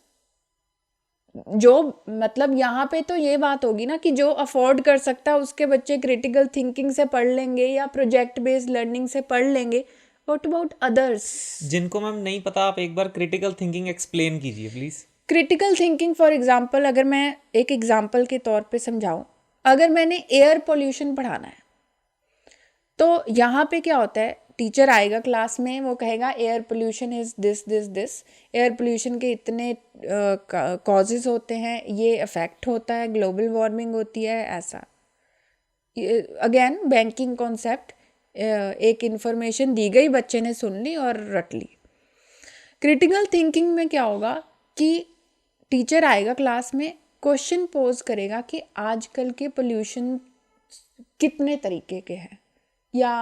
जो मतलब यहाँ पे तो ये बात होगी ना कि जो अफोर्ड कर सकता है उसके बच्चे क्रिटिकल थिंकिंग से पढ़ लेंगे या प्रोजेक्ट बेस्ड लर्निंग से पढ़ लेंगे। What about others? जिनको मैम नहीं पता, आप एक बार क्रिटिकल थिंकिंग एक्सप्लेन कीजिए please. Critical thinking for example, अगर मैं एक एग्जांपल के तौर पे समझाऊं, अगर मैंने एयर पोल्यूशन पढ़ाना है तो यहाँ पे क्या होता है, टीचर आएगा क्लास में, वो कहेगा air pollution is this this this, air pollution के इतने कॉजेज़ होते हैं, ये अफेक्ट होता है, ग्लोबल वार्मिंग होती है, ऐसा। अगेन बैंकिंग कॉन्सेप्ट, एक इन्फॉर्मेशन दी गई, बच्चे ने सुन ली और रट ली। क्रिटिकल थिंकिंग में क्या होगा कि टीचर आएगा क्लास में, क्वेश्चन पोज करेगा कि आजकल के पोल्यूशन कितने तरीके के हैं या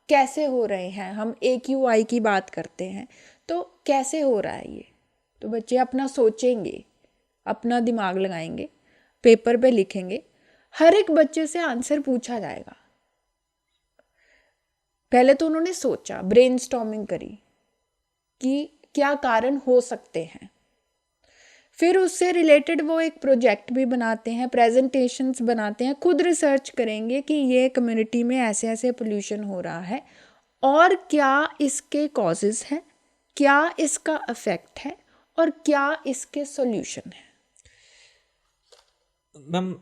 कैसे हो रहे हैं। हम AQI की बात करते हैं, तो कैसे हो रहा है ये, तो बच्चे अपना सोचेंगे, अपना दिमाग लगाएंगे, पेपर पे लिखेंगे। हर एक बच्चे से आंसर पूछा जाएगा। पहले तो उन्होंने सोचा, ब्रेनस्टॉर्मिंग करी कि क्या कारण हो सकते हैं, फिर उससे रिलेटेड वो एक प्रोजेक्ट भी बनाते हैं, प्रेजेंटेशंस बनाते हैं, खुद रिसर्च करेंगे कि ये कम्युनिटी में ऐसे ऐसे पोल्यूशन हो रहा है और क्या इसके कॉजेज़ हैं, क्या इसका इफेक्ट है और क्या इसके सॉल्यूशन है। मैम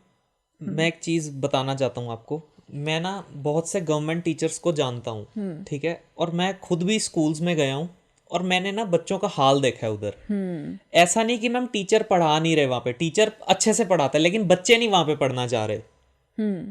मैं एक चीज़ बताना चाहता हूँ आपको। मैं ना बहुत से गवर्नमेंट टीचर्स को जानता हूँ, ठीक है, और मैं खुद भी स्कूल्स में गया हूँ और मैंने ना बच्चों का हाल देखा है उधर। ऐसा नहीं कि मैम टीचर पढ़ा नहीं रहे वहाँ पे, टीचर अच्छे से पढ़ाता है लेकिन बच्चे नहीं वहाँ पे पढ़ना चाह रहे।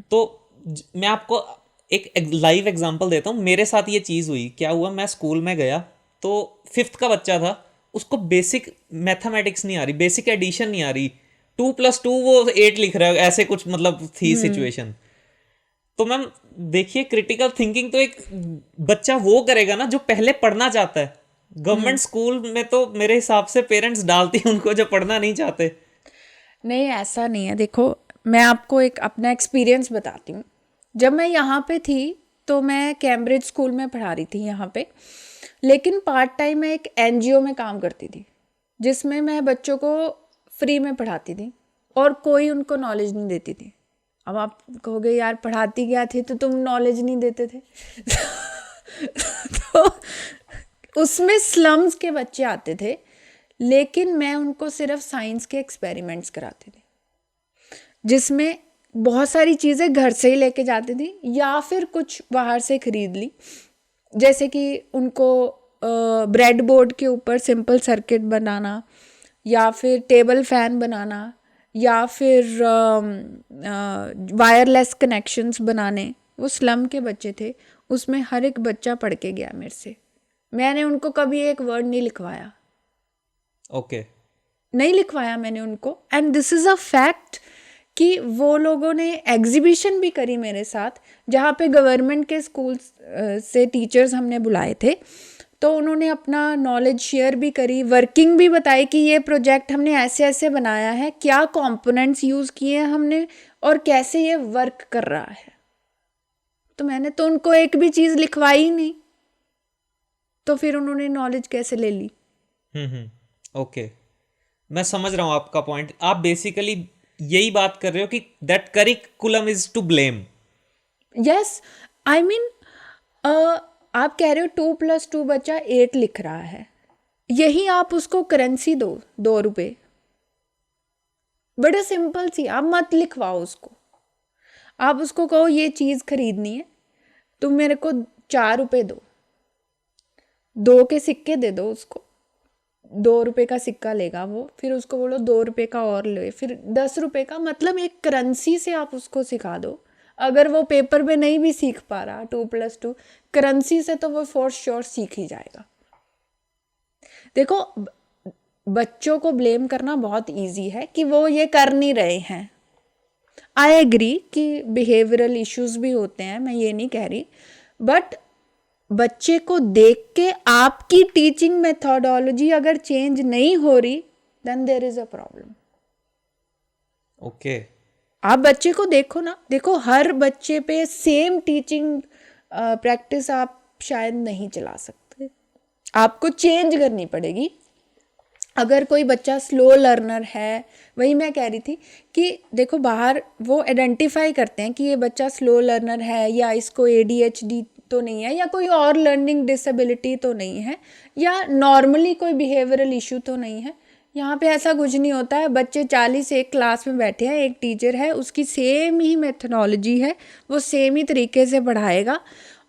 तो मैं आपको एक लाइव एग्जांपल देता हूँ। मेरे साथ ये चीज़ हुई। क्या हुआ, मैं स्कूल में गया तो 5th का बच्चा था, उसको बेसिक मैथमेटिक्स नहीं आ रही, बेसिक एडिशन नहीं आ रही, 2+2 वो 8 लिख रहा है, ऐसे कुछ मतलब थी सिचुएशन। तो मैम देखिए, क्रिटिकल थिंकिंग तो एक बच्चा वो करेगा ना जो पहले पढ़ना चाहता है। गवर्नमेंट स्कूल में तो मेरे हिसाब से पेरेंट्स डालते हैं उनको जो पढ़ना नहीं चाहते। नहीं, ऐसा नहीं है। देखो, मैं आपको एक अपना एक्सपीरियंस बताती हूँ। जब मैं यहाँ पे थी तो मैं कैम्ब्रिज स्कूल में पढ़ा रही थी यहाँ पे, लेकिन पार्ट टाइम मैं एक NGO में काम करती थी जिसमें मैं बच्चों को फ्री में पढ़ाती थी और कोई उनको नॉलेज नहीं देती थी। अब आप कहोगे यार पढ़ाती क्या थी तो तुम नॉलेज नहीं देते थे। तो उसमें स्लम्स के बच्चे आते थे, लेकिन मैं उनको सिर्फ साइंस के एक्सपेरिमेंट्स कराती थी जिसमें बहुत सारी चीज़ें घर से ही लेके जाती थी या फिर कुछ बाहर से खरीद ली। जैसे कि उनको ब्रेड बोर्ड के ऊपर सिंपल सर्किट बनाना या फिर टेबल फैन बनाना या फिर वायरलेस कनेक्शंस बनाने। वो स्लम के बच्चे थे, उसमें हर एक बच्चा पढ़ के गया मेरे से। मैंने उनको कभी एक वर्ड नहीं लिखवाया। ओके नहीं लिखवाया मैंने उनको। And this is a fact कि वो लोगों ने एग्जीबिशन भी करी मेरे साथ, जहाँ पे गवर्नमेंट के स्कूल से टीचर्स हमने बुलाए थे। तो उन्होंने अपना नॉलेज शेयर भी करी, वर्किंग भी बताई कि ये प्रोजेक्ट हमने ऐसे ऐसे बनाया है, क्या कंपोनेंट्स यूज़ किए हैं हमने और कैसे ये वर्क कर रहा है। तो मैंने तो उनको एक भी चीज़ लिखवाई ही नहीं, तो फिर उन्होंने नॉलेज कैसे ले ली। ओके, मैं समझ रहा हूँ आपका पॉइंट। आप बेसिकली यही बात कर रहे हो कि that curriculum is to blame. Yes, I mean आप कह रहे हो 2+2 बच्चा 8 लिख रहा है, यही आप उसको करेंसी दो, 2 रुपये, बड़ा सिंपल सी। आप मत लिखवाओ उसको, आप उसको कहो ये चीज़ खरीदनी है, तुम मेरे को 4 रुपये दो, 2 के सिक्के दे दो उसको, 2 रुपये का सिक्का लेगा वो, फिर उसको बोलो 2 रुपये का और ले, फिर 10 रुपये का। मतलब एक करेंसी से आप उसको सिखा दो। अगर वो पेपर में नहीं भी सीख पा रहा 2+2, करेंसी से तो वो फॉर श्योर सीख ही जाएगा। देखो, बच्चों को ब्लेम करना बहुत इजी है कि वो ये कर नहीं रहे हैं। आई एग्री कि बिहेवियरल इश्यूज भी होते हैं, मैं ये नहीं कह रही, बट बच्चे को देख के आपकी टीचिंग मेथोडोलॉजी अगर चेंज नहीं हो रही, then there is a problem. Okay, आप बच्चे को देखो ना, देखो हर बच्चे पे सेम टीचिंग प्रैक्टिस आप शायद नहीं चला सकते, आपको चेंज करनी पड़ेगी। अगर कोई बच्चा स्लो लर्नर है, वही मैं कह रही थी कि देखो बाहर वो आइडेंटिफाई करते हैं कि ये बच्चा स्लो लर्नर है या इसको ADHD तो नहीं है या कोई और लर्निंग डिसेबिलिटी तो नहीं है या नॉर्मली कोई बिहेवियरल इशू तो नहीं है। यहाँ पे ऐसा कुछ नहीं होता है। बच्चे 40 एक क्लास में बैठे हैं, एक टीचर है, उसकी सेम ही मेथोडोलॉजी है, वो सेम ही तरीके से पढ़ाएगा।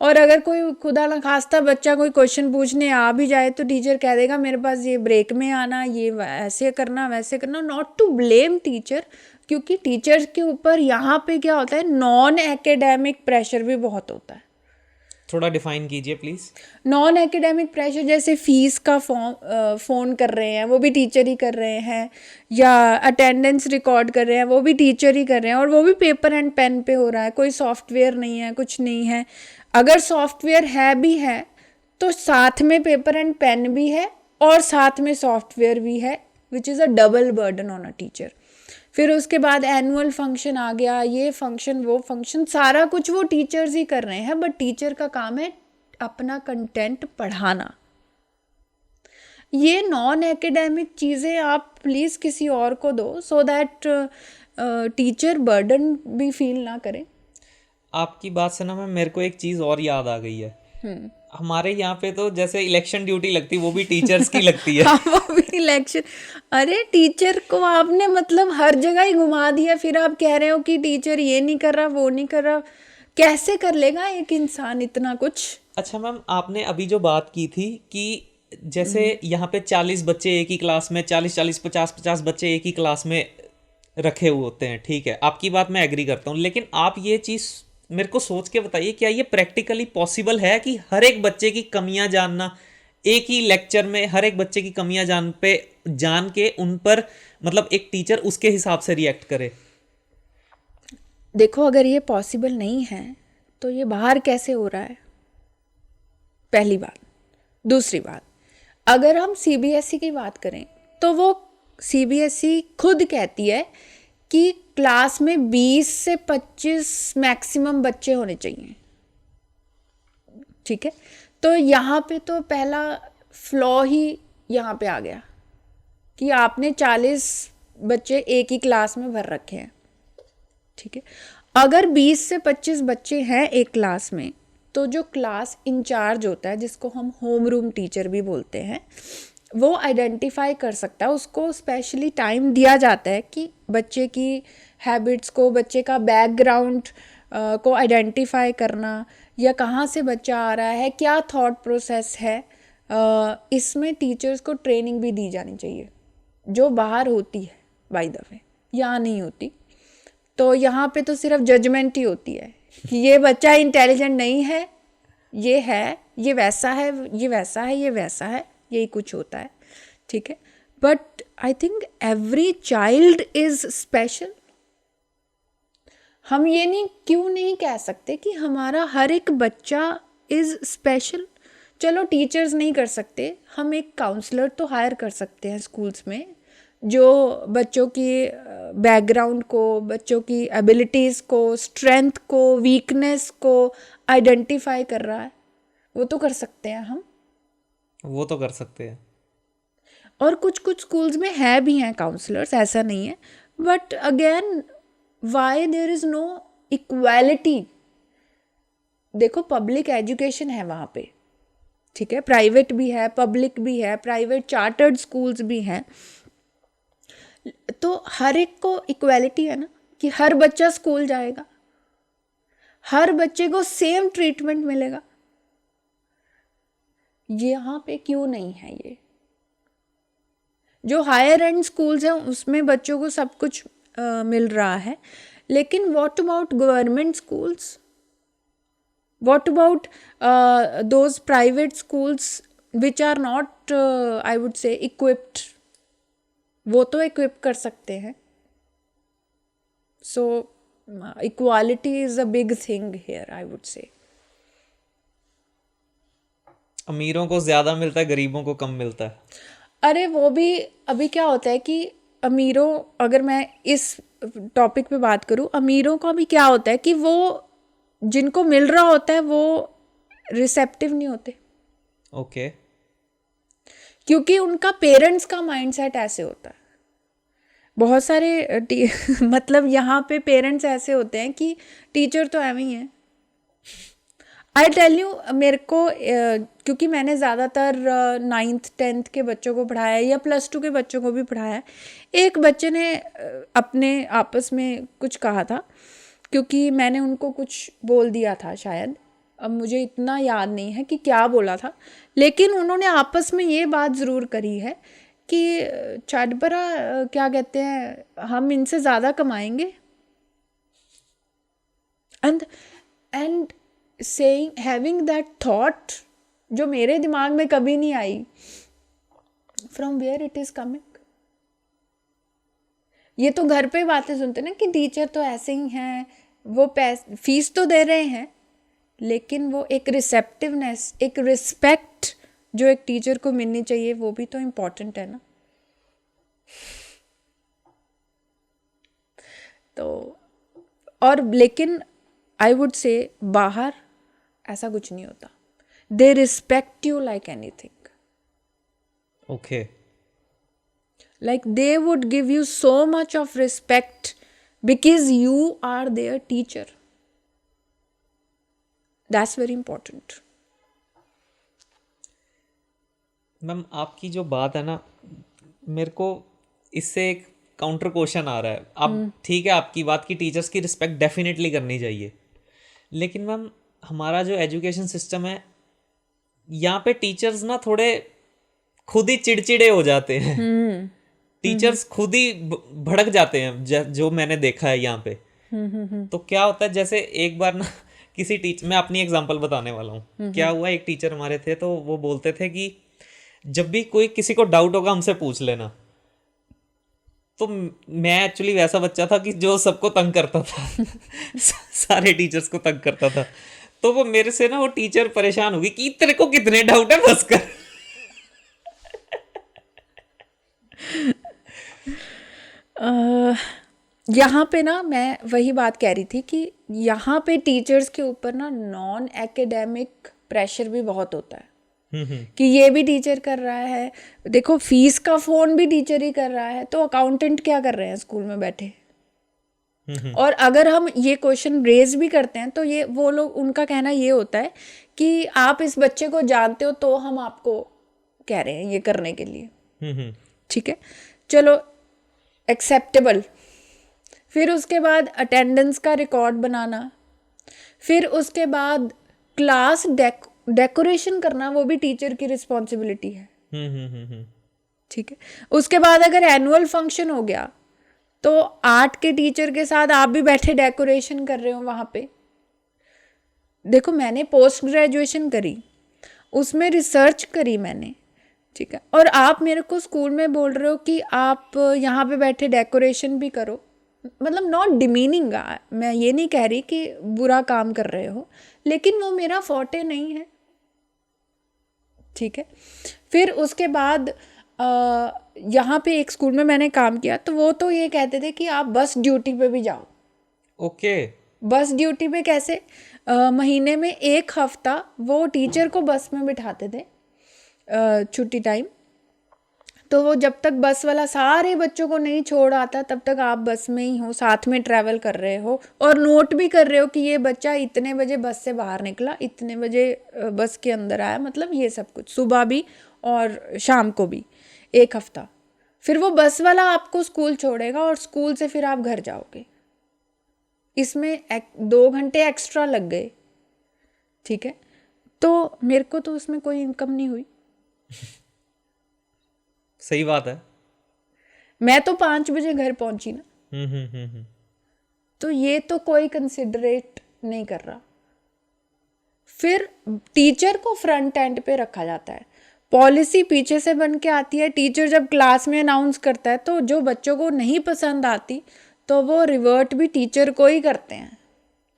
और अगर कोई खुदा न खास्ता बच्चा कोई क्वेश्चन पूछने आ भी जाए तो टीचर कह देगा मेरे पास ये ब्रेक में आना, ये ऐसे करना वैसे करना। नॉट टू ब्लेम टीचर, क्योंकि टीचर के ऊपर यहाँ पे क्या होता है, नॉन एकेडमिक प्रेशर भी बहुत होता है। थोड़ा डिफाइन कीजिए प्लीज। नॉन एकेडमिक प्रेशर जैसे फीस का फ़ोन कर रहे हैं, वो भी टीचर ही कर रहे हैं, या अटेंडेंस रिकॉर्ड कर रहे हैं, वो भी टीचर ही कर रहे हैं, और वो भी पेपर एंड पेन पे हो रहा है, कोई सॉफ्टवेयर नहीं है, कुछ नहीं है। अगर सॉफ्टवेयर है भी है तो साथ में पेपर एंड पेन भी है और साथ में सॉफ्टवेयर भी है, which is a double burden on a teacher. फिर उसके बाद एनुअल फंक्शन आ गया, ये फंक्शन वो फंक्शन, सारा कुछ वो टीचर्स ही कर रहे हैं, बट टीचर का काम है अपना कंटेंट पढ़ाना। ये नॉन एकेडमिक चीज़ें आप प्लीज़ किसी और को दो, सो दैट टीचर बर्डन भी फील ना करें। आपकी बात से ना मैं मेरे को एक चीज़ और याद आ गई है। हमारे यहाँ पे तो जैसे इलेक्शन ड्यूटी लगती है वो भी टीचर्स की लगती है। हाँ, वो भी इलेक्शन। अरे टीचर को आपने मतलब हर जगह ही घुमा दिया, फिर आप कह रहे हो कि टीचर ये नहीं कर रहा, वो नहीं कर रहा। कैसे कर लेगा एक इंसान इतना कुछ? अच्छा मैम, आपने अभी जो बात की थी कि जैसे यहाँ पे 40 बच्चे एक ही क्लास में, 40-40, 50-50 बच्चे एक ही क्लास में रखे हुए होते हैं, ठीक है, आपकी बात मैं एग्री करता हूँ, लेकिन आप ये चीज़ मेरे को सोच के बताइए, क्या ये प्रैक्टिकली पॉसिबल है कि हर एक बच्चे की कमियां जानना, एक ही लेक्चर में हर एक बच्चे की कमियां जान के उन पर मतलब एक टीचर उसके हिसाब से रिएक्ट करे? देखो, अगर ये पॉसिबल नहीं है तो ये बाहर कैसे हो रहा है, पहली बात। दूसरी बात, अगर हम सीबीएसई की बात करें तो वो सीबीएसई खुद कहती है कि क्लास में 20 से 25 मैक्सिमम बच्चे होने चाहिए, ठीक है। तो यहाँ पे तो पहला फ्लॉ ही यहाँ पे आ गया कि आपने 40 बच्चे एक ही क्लास में भर रखे हैं, ठीक है। अगर 20 से 25 बच्चे हैं एक क्लास में, तो जो क्लास इंचार्ज होता है, जिसको हम होम रूम टीचर भी बोलते हैं, वो आइडेंटिफाई कर सकता है, उसको स्पेशली टाइम दिया जाता है कि बच्चे की हैबिट्स को, बच्चे का बैकग्राउंड को आइडेंटिफाई करना, या कहाँ से बच्चा आ रहा है, क्या थॉट प्रोसेस है। इसमें टीचर्स को ट्रेनिंग भी दी जानी चाहिए, जो बाहर होती है बाय द वे, यहाँ नहीं होती। तो यहाँ पे तो सिर्फ जजमेंट ही होती है कि ये बच्चा इंटेलिजेंट नहीं है, ये वैसा है, ये वैसा है, ये वैसा है, यही कुछ होता है, ठीक है। But I think every child is special. हम ये क्यों नहीं कह सकते कि हमारा हर एक बच्चा इज स्पेशल? चलो टीचर्स नहीं कर सकते, हम एक काउंसलर तो हायर कर सकते हैं स्कूल्स में, जो बच्चों की बैकग्राउंड को, बच्चों की एबिलिटीज़ को, स्ट्रेंथ को, वीकनेस को आइडेंटिफाई कर रहा है। वो तो कर सकते हैं हम, वो तो कर सकते हैं। और कुछ कुछ स्कूल्स में है भी हैं काउंसलर्स, ऐसा नहीं है। But again, why there is no equality? देखो, पब्लिक एजुकेशन है वहाँ पे, ठीक है, प्राइवेट भी है, पब्लिक भी है, प्राइवेट चार्टर्ड स्कूल्स भी हैं, तो हर एक को इक्वालिटी है ना, कि हर बच्चा स्कूल जाएगा, हर बच्चे को सेम ट्रीटमेंट मिलेगा। यहाँ पे क्यों नहीं है ये? जो हायर एंड स्कूल्स हैं उसमें बच्चों को सब कुछ मिल रहा है, लेकिन what about government schools? What about those private schools which are not, I would say, equipped? वो तो इक्विप कर सकते हैं। So equality is a big thing here, I would say. अमीरों को ज़्यादा मिलता है, गरीबों को कम मिलता है। अरे वो भी, अभी क्या होता है कि अमीरों, अगर मैं इस टॉपिक पे बात करूँ, अमीरों का भी क्या होता है कि वो, जिनको मिल रहा होता है वो रिसेप्टिव नहीं होते, ओके। क्योंकि उनका पेरेंट्स का माइंडसेट ऐसे होता है। बहुत सारे मतलब यहाँ पे पेरेंट्स ऐसे होते हैं कि टीचर तो एवं ही है। आई टेल यू, मेरे को क्योंकि मैंने ज़्यादातर 9th 10th के बच्चों को पढ़ाया है, या +2 के बच्चों को भी पढ़ाया है। एक बच्चे ने अपने आपस में कुछ कहा था, क्योंकि मैंने उनको कुछ बोल दिया था शायद, अब मुझे इतना याद नहीं है कि क्या बोला था, लेकिन उन्होंने आपस में ये बात ज़रूर करी है कि चाटबरा, क्या कहते हैं, हम इनसे ज़्यादा कमाएंगे। And saying having that thought जो मेरे दिमाग में कभी नहीं आई, from where it is coming. ये तो घर पे बातें सुनते ना कि टीचर तो ऐसे ही हैं, वो फीस तो दे रहे हैं, लेकिन वो एक रिसेप्टिवनेस, एक रिस्पेक्ट जो एक टीचर को मिलनी चाहिए, वो भी तो इम्पोर्टेंट है ना। तो और लेकिन आई वुड से बाहर ऐसा कुछ नहीं होता, they respect you like anything, okay, like they would give you so much of respect because you are their teacher. That's very important. Ma'am आपकी जो बात है ना, मेरे को इससे एक काउंटर क्वेश्चन आ रहा है। अब ठीक है, आपकी बात की टीचर्स की रिस्पेक्ट डेफिनेटली करनी चाहिए, लेकिन मैम हमारा जो एजुकेशन सिस्टम है, यहाँ पे टीचर्स ना थोड़े खुद ही चिड़चिड़े हो जाते हैं। टीचर्स खुद ही भड़क जाते हैं, जो मैंने देखा है यहाँ पे। तो क्या होता है, जैसे एक बार ना किसी टीचर, मैं अपनी एग्जांपल बताने वाला हूँ। क्या हुआ, एक टीचर हमारे थे, तो वो बोलते थे कि जब भी कोई किसी को डाउट होगा हमसे पूछ लेना। तो मैं एक्चुअली वैसा बच्चा था कि जो सबको तंग करता था सारे टीचर्स को तंग करता था। तो वो मेरे से ना, वो टीचर परेशान होगी कि तेरे को कितने डाउट है, बस कर। यहाँ पे ना मैं वही बात कह रही थी कि यहाँ पे टीचर्स के ऊपर ना नॉन एकेडमिक प्रेशर भी बहुत होता है कि ये भी टीचर कर रहा है। देखो फीस का फोन भी टीचर ही कर रहा है, तो अकाउंटेंट क्या कर रहे हैं स्कूल में बैठे। और अगर हम ये क्वेश्चन रेज भी करते हैं तो ये वो लोग, उनका कहना ये होता है कि आप इस बच्चे को जानते हो तो हम आपको कह रहे हैं ये करने के लिए। ठीक है, चलो एक्सेप्टेबल। फिर उसके बाद अटेंडेंस का रिकॉर्ड बनाना, फिर उसके बाद क्लास डेकोरेशन करना, वो भी टीचर की रिस्पॉन्सिबिलिटी है। ठीक है, उसके बाद अगर एनुअल फंक्शन हो गया तो आर्ट के टीचर के साथ आप भी बैठे डेकोरेशन कर रहे हो वहाँ पे। देखो मैंने पोस्ट ग्रेजुएशन करी, उसमें रिसर्च करी मैंने, ठीक है, और आप मेरे को स्कूल में बोल रहे हो कि आप यहाँ पे बैठे डेकोरेशन भी करो। मतलब नॉट डिमीनिंग, मैं ये नहीं कह रही कि बुरा काम कर रहे हो, लेकिन वो मेरा फोर्टे नहीं है। ठीक है, फिर उसके बाद यहाँ पे एक स्कूल में मैंने काम किया, तो वो तो ये कहते थे कि आप बस ड्यूटी पे भी जाओ। ओके, बस ड्यूटी पे कैसे, महीने में एक हफ्ता वो टीचर को बस में बिठाते थे छुट्टी टाइम। तो वो जब तक बस वाला सारे बच्चों को नहीं छोड़ आता तब तक आप बस में ही हो, साथ में ट्रैवल कर रहे हो और नोट भी कर रहे हो कि ये बच्चा इतने बजे बस से बाहर निकला, इतने बजे बस के अंदर आया, मतलब ये सब कुछ सुबह भी और शाम को भी, एक हफ्ता। फिर वो बस वाला आपको स्कूल छोड़ेगा और स्कूल से फिर आप घर जाओगे। इसमें 2 घंटे एक्स्ट्रा लग गए। ठीक है, तो मेरे को तो उसमें कोई इनकम नहीं हुई। सही बात है। मैं तो 5 बजे घर पहुंची ना। तो ये तो कोई कंसिडरेट नहीं कर रहा। फिर टीचर को फ्रंट एंड पे रखा जाता है, पॉलिसी पीछे से बन के आती है। टीचर जब क्लास में अनाउंस करता है तो जो बच्चों को नहीं पसंद आती तो वो रिवर्ट भी टीचर को ही करते हैं,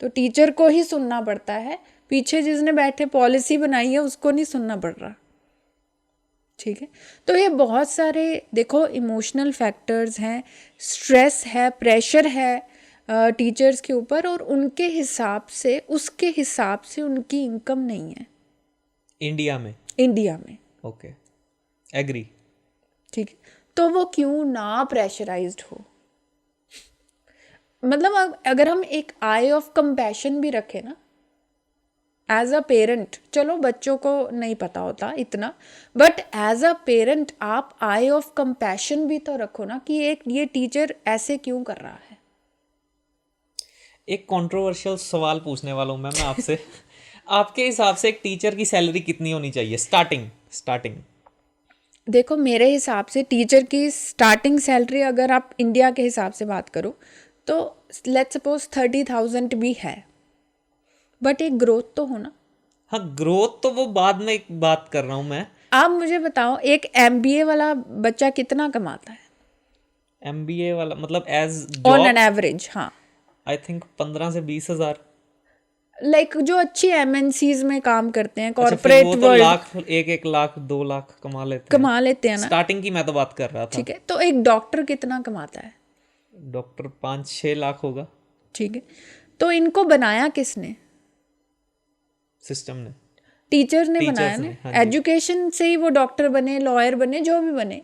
तो टीचर को ही सुनना पड़ता है। पीछे जिसने बैठे पॉलिसी बनाई है उसको नहीं सुनना पड़ रहा। ठीक है, तो ये बहुत सारे देखो इमोशनल फैक्टर्स हैं, स्ट्रेस है, प्रेशर है टीचर्स के ऊपर, और उनके हिसाब से, उसके हिसाब से उनकी इनकम नहीं है इंडिया में। Okay, agree. ठीक है, तो वो क्यों ना प्रेशराइज्ड हो। मतलब अगर हम एक आई ऑफ कंपैशन भी रखें ना एज अ पेरेंट, चलो बच्चों को नहीं पता होता इतना, बट एज अ पेरेंट आप आई ऑफ कंपैशन भी तो रखो ना कि एक ये टीचर ऐसे क्यों कर रहा है। एक कंट्रोवर्शियल सवाल पूछने वाला हूँ मैं आपसे आपके हिसाब से एक टीचर की सैलरी कितनी होनी चाहिए स्टार्टिंग? देखो मेरे हिसाब से टीचर की स्टार्टिंग सैलरी, अगर आप इंडिया के हिसाब से बात करो तो लेट्स सपोज 30,000 भी है, बट एक ग्रोथ तो होना। हाँ, ग्रोथ तो वो बाद में एक बात कर रहा हूँ मैं। आप मुझे बताओ, एक MBA वाला बच्चा कितना कमाता है MBA वाला मतलब age on an job average? हाँ, आई थिंक 15 से 20 हज़ार। लाइक जो अच्छी MNCs में काम करते हैं, अच्छा, फिर कॉरपोरेट वो तो वर्ल्ड, लाख, 1-1 लाख 2 लाख कमा लेते हैं। कमा लेते हैं ना। स्टार्टिंग की मैं तो बात कर रहा था। ठीक है, तो एक डॉक्टर कितना कमाता है? डॉक्टर 5-6 लाख होगा। ठीक है, तो इनको बनाया किसने? सिस्टम ने, टीचर ने बनाया टीचर्स ना। ने। हाँ जी। एजुकेशन से ही वो डॉक्टर बने, लॉयर बने, जो भी बने।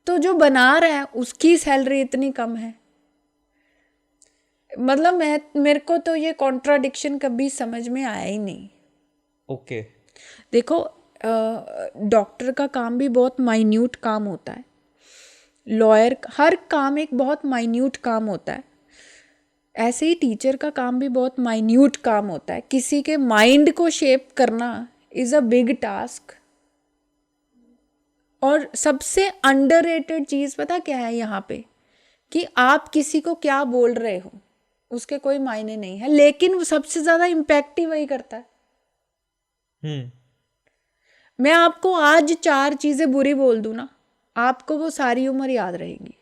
तो जो बना रहा है उसकी सैलरी इतनी कम है। मतलब मेरे को तो ये कॉन्ट्राडिक्शन कभी समझ में आया ही नहीं। ओके। देखो, डॉक्टर का काम भी बहुत माइन्यूट काम होता है, लॉयर, हर काम एक बहुत माइन्यूट काम होता है। ऐसे ही टीचर का काम भी बहुत माइन्यूट काम होता है। किसी के माइंड को शेप करना इज़ अ बिग टास्क। और सबसे अंडररेटेड चीज़ पता क्या है यहाँ पे? कि आप किसी को क्या बोल रहे हो उसके कोई मायने नहीं है, लेकिन वो सबसे ज़्यादा इम्पैक्ट ही वही करता है। मैं आपको आज 4 चीज़ें बुरी बोल दूँ ना, आपको वो सारी उम्र याद रहेगी।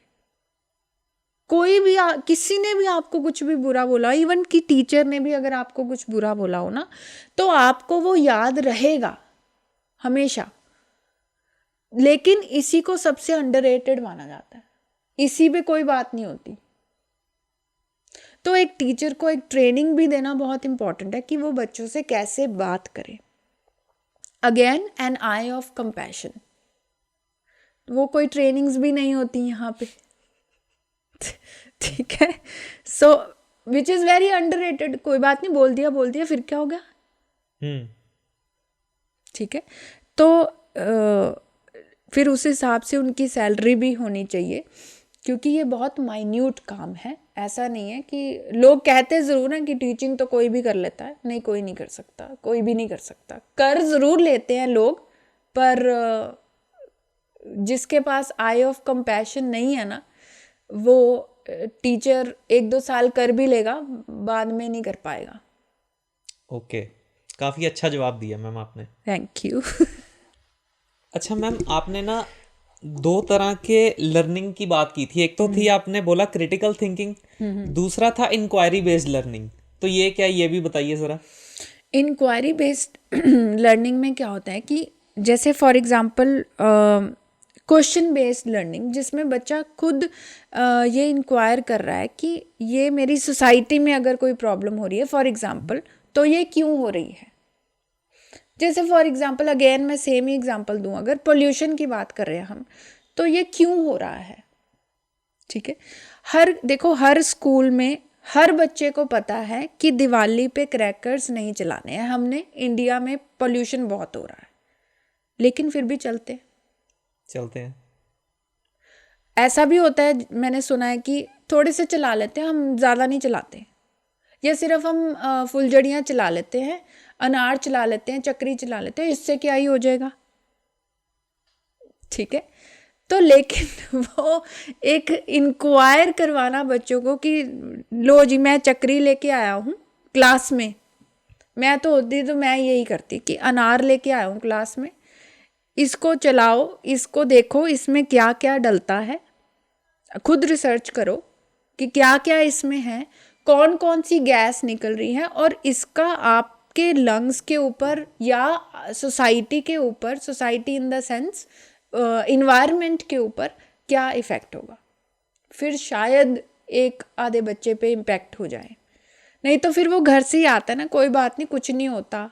कोई भी किसी ने भी आपको कुछ भी बुरा बोला, इवन कि टीचर ने भी अगर आपको कुछ बुरा बोला हो ना, तो आपको वो याद रहेगा हमेशा। लेकिन इसी को सबसे अंडररेटेड माना जाता है, इसी पे कोई बात नहीं होती। तो एक टीचर को एक ट्रेनिंग भी देना बहुत इंपॉर्टेंट है कि वो बच्चों से कैसे बात करे। Again an eye of compassion, वो कोई ट्रेनिंग्स भी नहीं होती यहाँ पे। ठीक है, सो विच इज़ वेरी अंडररेटेड। कोई बात नहीं, बोल दिया फिर क्या हो गया। ठीक है, तो फिर उस हिसाब से उनकी सैलरी भी होनी चाहिए, क्योंकि ये बहुत माइन्यूट काम है। ऐसा नहीं है कि लोग कहते ज़रूर हैं कि टीचिंग तो कोई भी कर लेता है। नहीं, कोई नहीं कर सकता, कोई भी नहीं कर सकता। कर ज़रूर लेते हैं लोग, पर जिसके पास आई ऑफ कंपैशन नहीं है ना, वो टीचर 1-2 साल कर भी लेगा, बाद में नहीं कर पाएगा। ओके, काफ़ी अच्छा जवाब दिया मैम आपने। Thank you. अच्छा मैम, आपने ना 2 तरह के लर्निंग की बात की थी। एक तो थी आपने बोला क्रिटिकल थिंकिंग, दूसरा था इंक्वायरी बेस्ड लर्निंग। तो ये क्या, ये भी बताइए ज़रा। इंक्वायरी बेस्ड लर्निंग में क्या होता है कि जैसे for example question based learning, जिसमें बच्चा खुद ये इंक्वायर कर रहा है कि ये मेरी सोसाइटी में अगर कोई प्रॉब्लम हो रही है फॉर एग्जांपल, तो ये क्यों हो रही है। जैसे फॉर एग्जांपल, अगेन मैं सेम ही एग्जांपल दूं, अगर पोल्यूशन की बात कर रहे हैं हम, तो ये क्यों हो रहा है। ठीक है, देखो, हर स्कूल में हर बच्चे को पता है कि दिवाली पे क्रैकर्स नहीं चलाने हैं। हमने इंडिया में पोल्यूशन बहुत हो रहा है, लेकिन फिर भी चलते हैं। ऐसा भी होता है, मैंने सुना है कि थोड़े से चला लेते हैं, हम ज़्यादा नहीं चलाते, या सिर्फ हम फुलझड़ियाँ चला लेते हैं, अनार चला लेते हैं, चक्री चला लेते हैं, इससे क्या ही हो जाएगा। ठीक है, तो लेकिन वो एक इंक्वायर करवाना बच्चों को कि लो जी, मैं चक्री लेके आया हूँ क्लास में। मैं तो होती तो मैं यही करती कि अनार लेके आया हूँ क्लास में, इसको चलाओ, इसको देखो इसमें क्या क्या डलता है, खुद रिसर्च करो कि क्या क्या इसमें है, कौन कौन सी गैस निकल रही है, और इसका आपके लंग्स के ऊपर या सोसाइटी के ऊपर, society in the sense environment के ऊपर क्या इफ़ेक्ट होगा। फिर शायद एक आधे बच्चे पे इम्पैक्ट हो जाए। नहीं तो फिर वो घर से ही आता है ना, कोई बात नहीं, कुछ नहीं होता।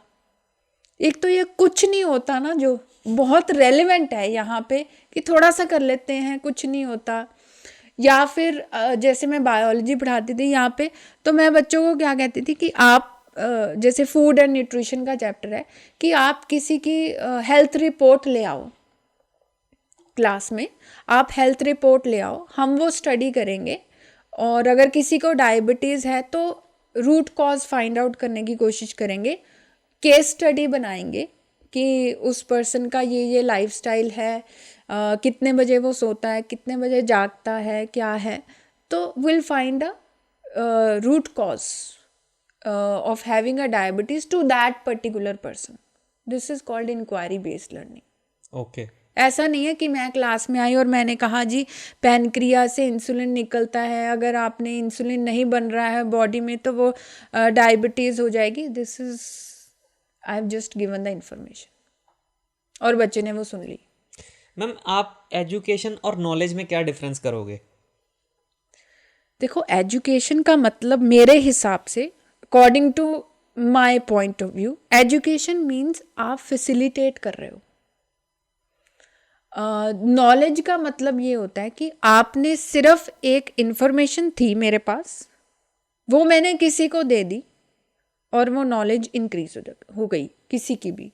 एक तो ये कुछ नहीं होता ना, जो बहुत रेलेवेंट है यहाँ पे, कि थोड़ा सा कर लेते हैं, कुछ नहीं होता। या फिर जैसे मैं बायोलॉजी पढ़ाती थी यहाँ पे, तो मैं बच्चों को क्या कहती थी कि आप जैसे फूड एंड न्यूट्रिशन का चैप्टर है, कि आप किसी की हेल्थ रिपोर्ट ले आओ क्लास में, आप हेल्थ रिपोर्ट ले आओ, हम वो स्टडी करेंगे, और अगर किसी को डायबिटीज़ है तो रूट कॉज फाइंड आउट करने की कोशिश करेंगे, केस स्टडी बनाएंगे कि उस पर्सन का ये लाइफस्टाइल है, कितने बजे वो सोता है, कितने बजे जागता है, क्या है, तो will find a root cause of having a diabetes to that particular person. This is called inquiry based learning. Okay ऐसा नहीं है कि मैं क्लास में आई और मैंने कहा जी पैनक्रिया से इंसुलिन निकलता है, अगर आपने इंसुलिन नहीं बन रहा है बॉडी में तो वो डायबिटीज़ हो जाएगी. This is I have just given the information और बच्चे ने वो सुन ली. मैम, आप एजुकेशन और नॉलेज में क्या डिफरेंस करोगे? देखो, एजुकेशन का मतलब मेरे हिसाब से, according to my point of view, education means आप फैसिलिटेट कर रहे हो. नॉलेज का मतलब ये होता है कि आपने सिर्फ एक इंफॉर्मेशन थी मेरे पास, वो मैंने किसी को दे दी और वो नॉलेज इंक्रीज हो गई किसी की भी.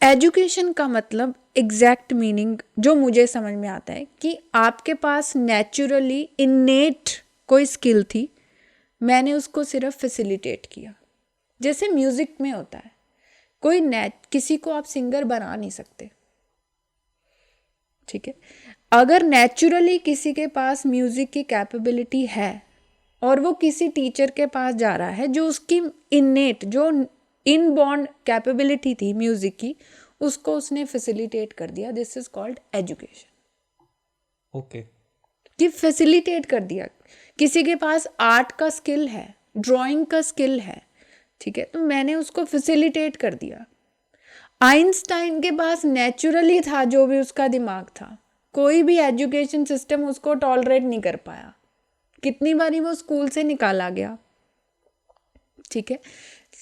एजुकेशन का मतलब एग्जैक्ट मीनिंग जो मुझे समझ में आता है कि आपके पास नेचुरली इन्नेट कोई स्किल थी, मैंने उसको सिर्फ फैसिलिटेट किया. जैसे म्यूज़िक में होता है, कोई किसी को आप सिंगर बना नहीं सकते, ठीक है. अगर नेचुरली किसी के पास म्यूज़िक की कैपेबिलिटी है और वो किसी टीचर के पास जा रहा है जो उसकी इन्नेट, जो इनबॉर्न कैपेबिलिटी थी म्यूज़िक की, उसको उसने फैसिलिटेट कर दिया. This is called education. Okay कि फैसिलिटेट कर दिया. किसी के पास आर्ट का स्किल है, ड्राइंग का स्किल है, ठीक है, तो मैंने उसको फैसिलिटेट कर दिया. आइंस्टाइन के पास नेचुरली था जो भी उसका दिमाग था, कोई भी एजुकेशन सिस्टम उसको टॉलरेट नहीं कर पाया. कितनी बारी वो स्कूल से निकाला गया, ठीक है.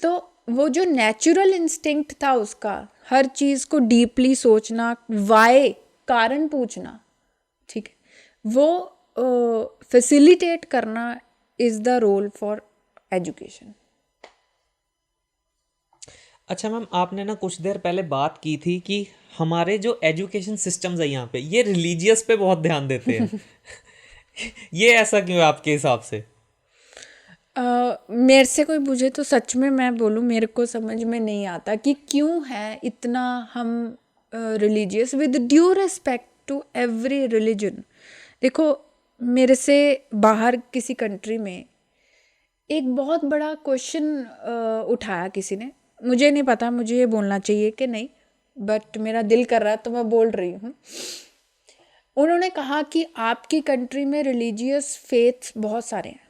तो वो जो नेचुरल इंस्टिंक्ट था उसका, हर चीज़ को डीपली सोचना, वाई, कारण पूछना, ठीक है, वो फैसिलिटेट करना is the role for education. अच्छा मैम, आपने ना कुछ देर पहले बात की थी कि हमारे जो एजुकेशन सिस्टम्स है यहाँ पे, ये रिलीजियस पे बहुत ध्यान देते हैं. ये ऐसा क्यों है आपके हिसाब से? मेरे से कोई पूछे तो सच में मैं बोलूँ, मेरे को समझ में नहीं आता कि क्यों है इतना हम religious, with due respect to every religion. देखो, मेरे से बाहर किसी कंट्री में एक बहुत बड़ा क्वेश्चन उठाया किसी ने. मुझे नहीं पता मुझे ये बोलना चाहिए कि नहीं, बट मेरा दिल कर रहा है तो मैं बोल रही हूँ. उन्होंने कहा कि आपकी कंट्री में रिलीजियस फेथ बहुत सारे हैं,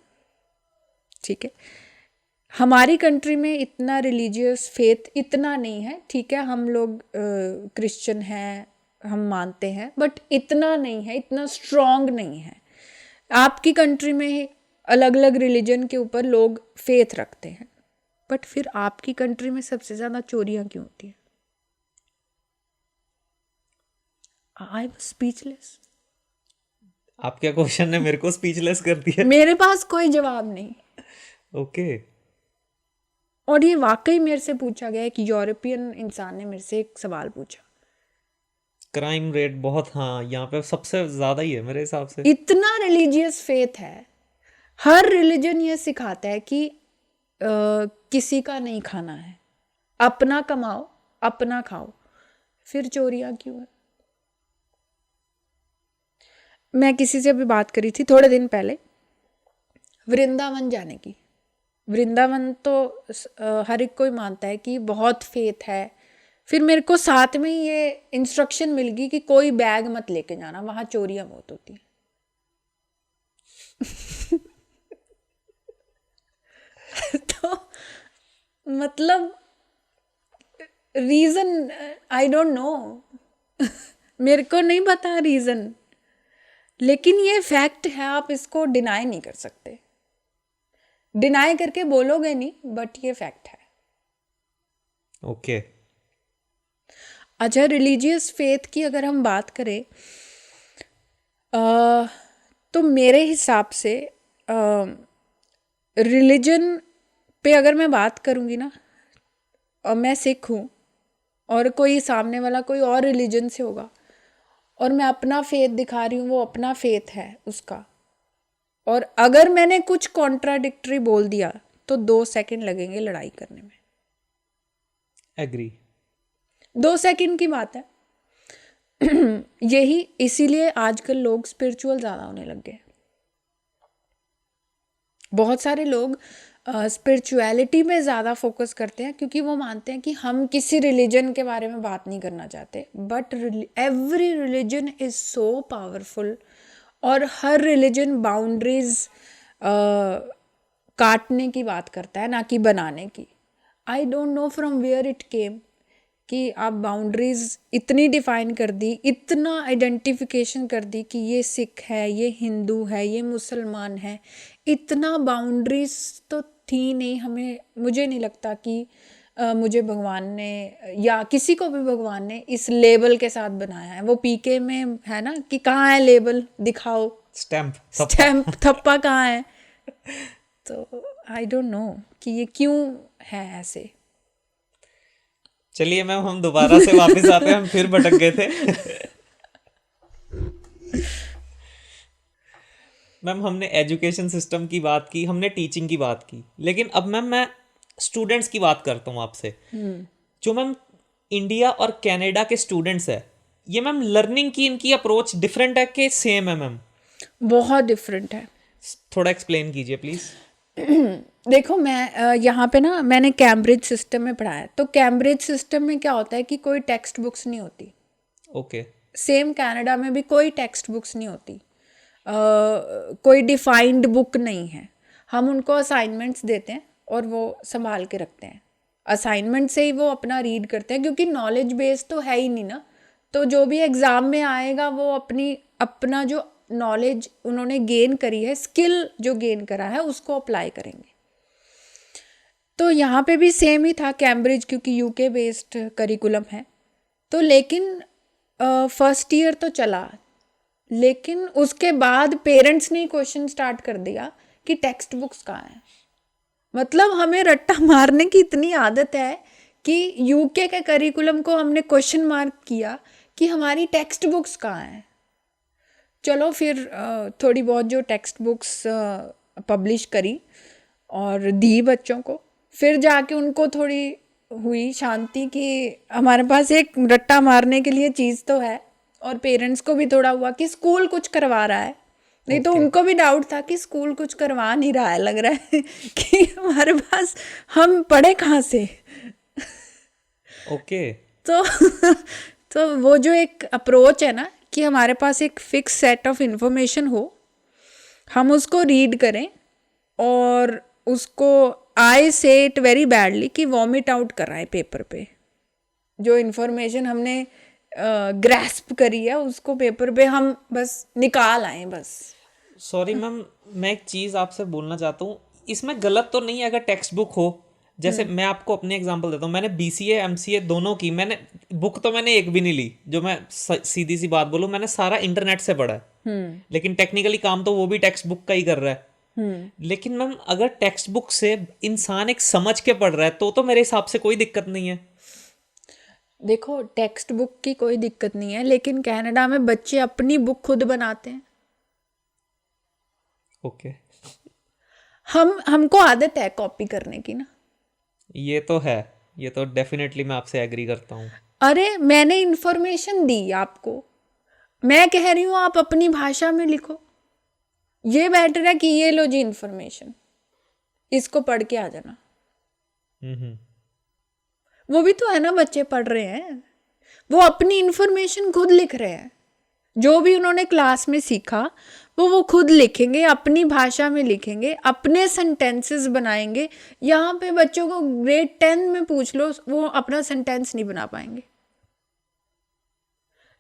ठीक है, हमारी कंट्री में इतना रिलीजियस फेथ इतना नहीं है, ठीक है, हम लोग क्रिश्चियन हैं, हम मानते हैं, बट इतना नहीं है, इतना स्ट्रॉन्ग नहीं है. आपकी कंट्री में अलग अलग रिलीजन के ऊपर लोग फेथ रखते हैं, बट फिर आपकी कंट्री में सबसे ज़्यादा चोरियां क्यों होती हैं? I was speechless. आपका क्वेश्चन ने मेरे को स्पीचलेस कर दिया. मेरे पास कोई जवाब नहीं. ओके. और ये वाकई मेरे से पूछा गया है कि यूरोपियन इंसान ने मेरे से एक सवाल पूछा. क्राइम रेट बहुत, हाँ, यहाँ पे सबसे ज़्यादा ही है मेरे हिसाब से. इतना रिलीजियस फेथ है, हर रिलीजन ये सिखाता है कि किसी का नहीं खाना है, अपना कमाओ अपना खाओ, फिर चोरियां क्यों है? मैं किसी से अभी बात करी थी थोड़े दिन पहले वृंदावन जाने की. वृंदावन तो हर एक कोई मानता है कि बहुत फेथ है. फिर मेरे को साथ में ये इंस्ट्रक्शन मिल गई कि कोई बैग मत लेके जाना, वहाँ चोरियां बहुत होती हैं. तो मतलब रीज़न आई डोंट नो, मेरे को नहीं पता रीज़न, लेकिन ये फैक्ट है, आप इसको डिनाई नहीं कर सकते. डिनाई करके बोलोगे नहीं, बट ये फैक्ट है. ओके. अच्छा, रिलीजियस फेथ की अगर हम बात करें तो मेरे हिसाब से रिलीजन पे अगर मैं बात करूँगी ना, और मैं सिख हूँ और कोई सामने वाला कोई और रिलीजन से होगा और मैं अपना फेथ दिखा रही हूँ, वो अपना फेथ है उसका, और अगर मैंने कुछ कॉन्ट्राडिक्टरी बोल दिया तो 2 सेकंड लगेंगे लड़ाई करने में. एग्री. 2 सेकंड की बात है. यही इसीलिए आजकल लोग स्पिरिचुअल ज़्यादा होने लग गए. बहुत सारे लोग स्पिरिचुअलिटी में ज़्यादा फोकस करते हैं क्योंकि वो मानते हैं कि हम किसी रिलीजन के बारे में बात नहीं करना चाहते, but every religion is so powerful और हर रिलीजन बाउंड्रीज काटने की बात करता है, ना कि बनाने की। I don't know from where it came कि आप बाउंड्रीज इतनी डिफाइन कर दी, इतना आइडेंटिफिकेशन कर दी कि ये सिख है, ये हिंदू है, ये मुसलमान है। इतना बाउंड्रीज तो थी नहीं। हमें, मुझे नहीं लगता कि मुझे भगवान ने या किसी को भी भगवान ने इस लेबल के साथ बनाया है। वो पीके में है ना कि कहाँ है लेबल, दिखाओ, स्टैम्प थप्पा कहाँ है। तो आई डोंट नो कि ये क्यों है ऐसे। चलिए मैम, हम दोबारा से वापस आते हैं, हम फिर भटक गए थे। मैम, हमने एजुकेशन सिस्टम की बात की, हमने टीचिंग की बात की, लेकिन अब मैम मैं स्टूडेंट्स की बात करता हूँ आपसे। जो मैम इंडिया और कनाडा के स्टूडेंट्स है, ये मैम लर्निंग की इनकी अप्रोच डिफरेंट है कि सेम है मैम? बहुत डिफरेंट है। थोड़ा एक्सप्लेन कीजिए प्लीज़। देखो, मैं यहाँ पे ना, मैंने कैम्ब्रिज सिस्टम में पढ़ा है। तो कैम्ब्रिज सिस्टम में क्या होता है कि कोई टेक्स्ट बुक्स नहीं होती। ओके। सेम कनाडा में भी कोई टेक्स्ट बुक्स नहीं होती। कोई डिफाइंड बुक नहीं है। हम उनको असाइनमेंट्स देते हैं और वो संभाल के रखते हैं। असाइनमेंट से ही वो अपना रीड करते हैं क्योंकि नॉलेज बेस तो है ही नहीं ना। तो जो भी एग्ज़ाम में आएगा वो अपना जो नॉलेज उन्होंने गेन करी है, स्किल जो गेन करा है, उसको अप्लाई करेंगे। तो यहाँ पे भी सेम ही था कैम्ब्रिज, क्योंकि यूके बेस्ड करिकुलम है। तो लेकिन फर्स्ट ईयर तो चला, लेकिन उसके बाद पेरेंट्स ने क्वेश्चन स्टार्ट कर दिया कि टेक्स्ट बुक्स कहाँ हैं। मतलब हमें रट्टा मारने की इतनी आदत है कि यूके के करिकुलम को हमने क्वेश्चन मार्क किया कि हमारी टेक्स्ट बुक्स कहाँ हैं। चलो फिर थोड़ी बहुत जो टेक्स्ट बुक्स पब्लिश करी और दी बच्चों को, फिर जाके उनको थोड़ी हुई शांति कि हमारे पास एक रट्टा मारने के लिए चीज़ तो है। और पेरेंट्स को भी थोड़ा हुआ कि स्कूल कुछ करवा रहा है। नहीं तो उनको भी डाउट था कि स्कूल कुछ करवा नहीं रहा है, लग रहा है कि हमारे पास, हम पढ़े कहाँ से। ओके। तो वो जो एक अप्रोच है ना कि हमारे पास एक फिक्स सेट ऑफ इंफॉर्मेशन हो, हम उसको रीड करें और उसको, आई से इट वेरी बैडली, कि वॉमिट आउट कर रहा है पेपर पे। जो इन्फॉर्मेशन हमने ग्रैस्प करी है उसको पेपर पे हम बस निकाल आए बस। सॉरी मैम, मैं एक चीज़ आपसे बोलना चाहता हूँ, इसमें गलत तो नहीं है अगर टेक्स्ट बुक हो। जैसे मैं आपको अपनी एग्जांपल देता हूँ, मैंने BCA MCA दोनों की, मैंने बुक तो मैंने एक भी नहीं ली। जो मैं सीधी सी बात बोलूँ, मैंने सारा इंटरनेट से पढ़ा है। लेकिन टेक्निकली काम तो वो भी टेक्स्ट बुक का ही कर रहा है। लेकिन मैम अगर टेक्स्ट बुक से इंसान एक समझ के पढ़ रहा है तो मेरे हिसाब से कोई दिक्कत नहीं है। देखो, टेक्स्ट बुक की कोई दिक्कत नहीं है, लेकिन कनाडा में बच्चे अपनी बुक खुद बनाते हैं। ओके। हमको आदत है कॉपी करने की ना। ये तो है, ये तो डेफिनेटली मैं आपसे एग्री करता हूँ। अरे, मैंने इन्फॉर्मेशन दी आपको, मैं कह रही हूँ आप अपनी भाषा में लिखो। ये बेटर है कि ये लो जी इन्फॉर्मेशन, इसको पढ़ के आ जाना। वो भी तो है ना, बच्चे पढ़ रहे हैं, वो अपनी इन्फॉर्मेशन खुद लिख रहे हैं। जो भी उन्होंने क्लास में सीखा वो खुद लिखेंगे, अपनी भाषा में लिखेंगे, अपने सेंटेंसेस बनाएंगे। यहाँ पे बच्चों को ग्रेड 10 में पूछ लो, वो अपना सेंटेंस नहीं बना पाएंगे।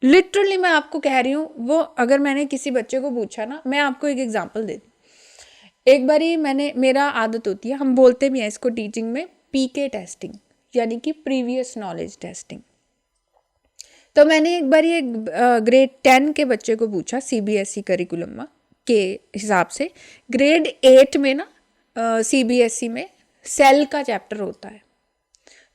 लिटरली मैं आपको कह रही हूँ, वो अगर मैंने किसी बच्चे को पूछा ना, मैं आपको एक एग्जांपल देती हूँ। एक बारी मेरा आदत होती है, हम बोलते भी हैं इसको टीचिंग में, PK टेस्टिंग, यानी कि प्रीवियस नॉलेज टेस्टिंग। तो मैंने एक बारी एक ग्रेड 10 के बच्चे को पूछा, CBSE करिकुलम के हिसाब से। ग्रेड 8 में ना CBSE में सेल का चैप्टर होता है,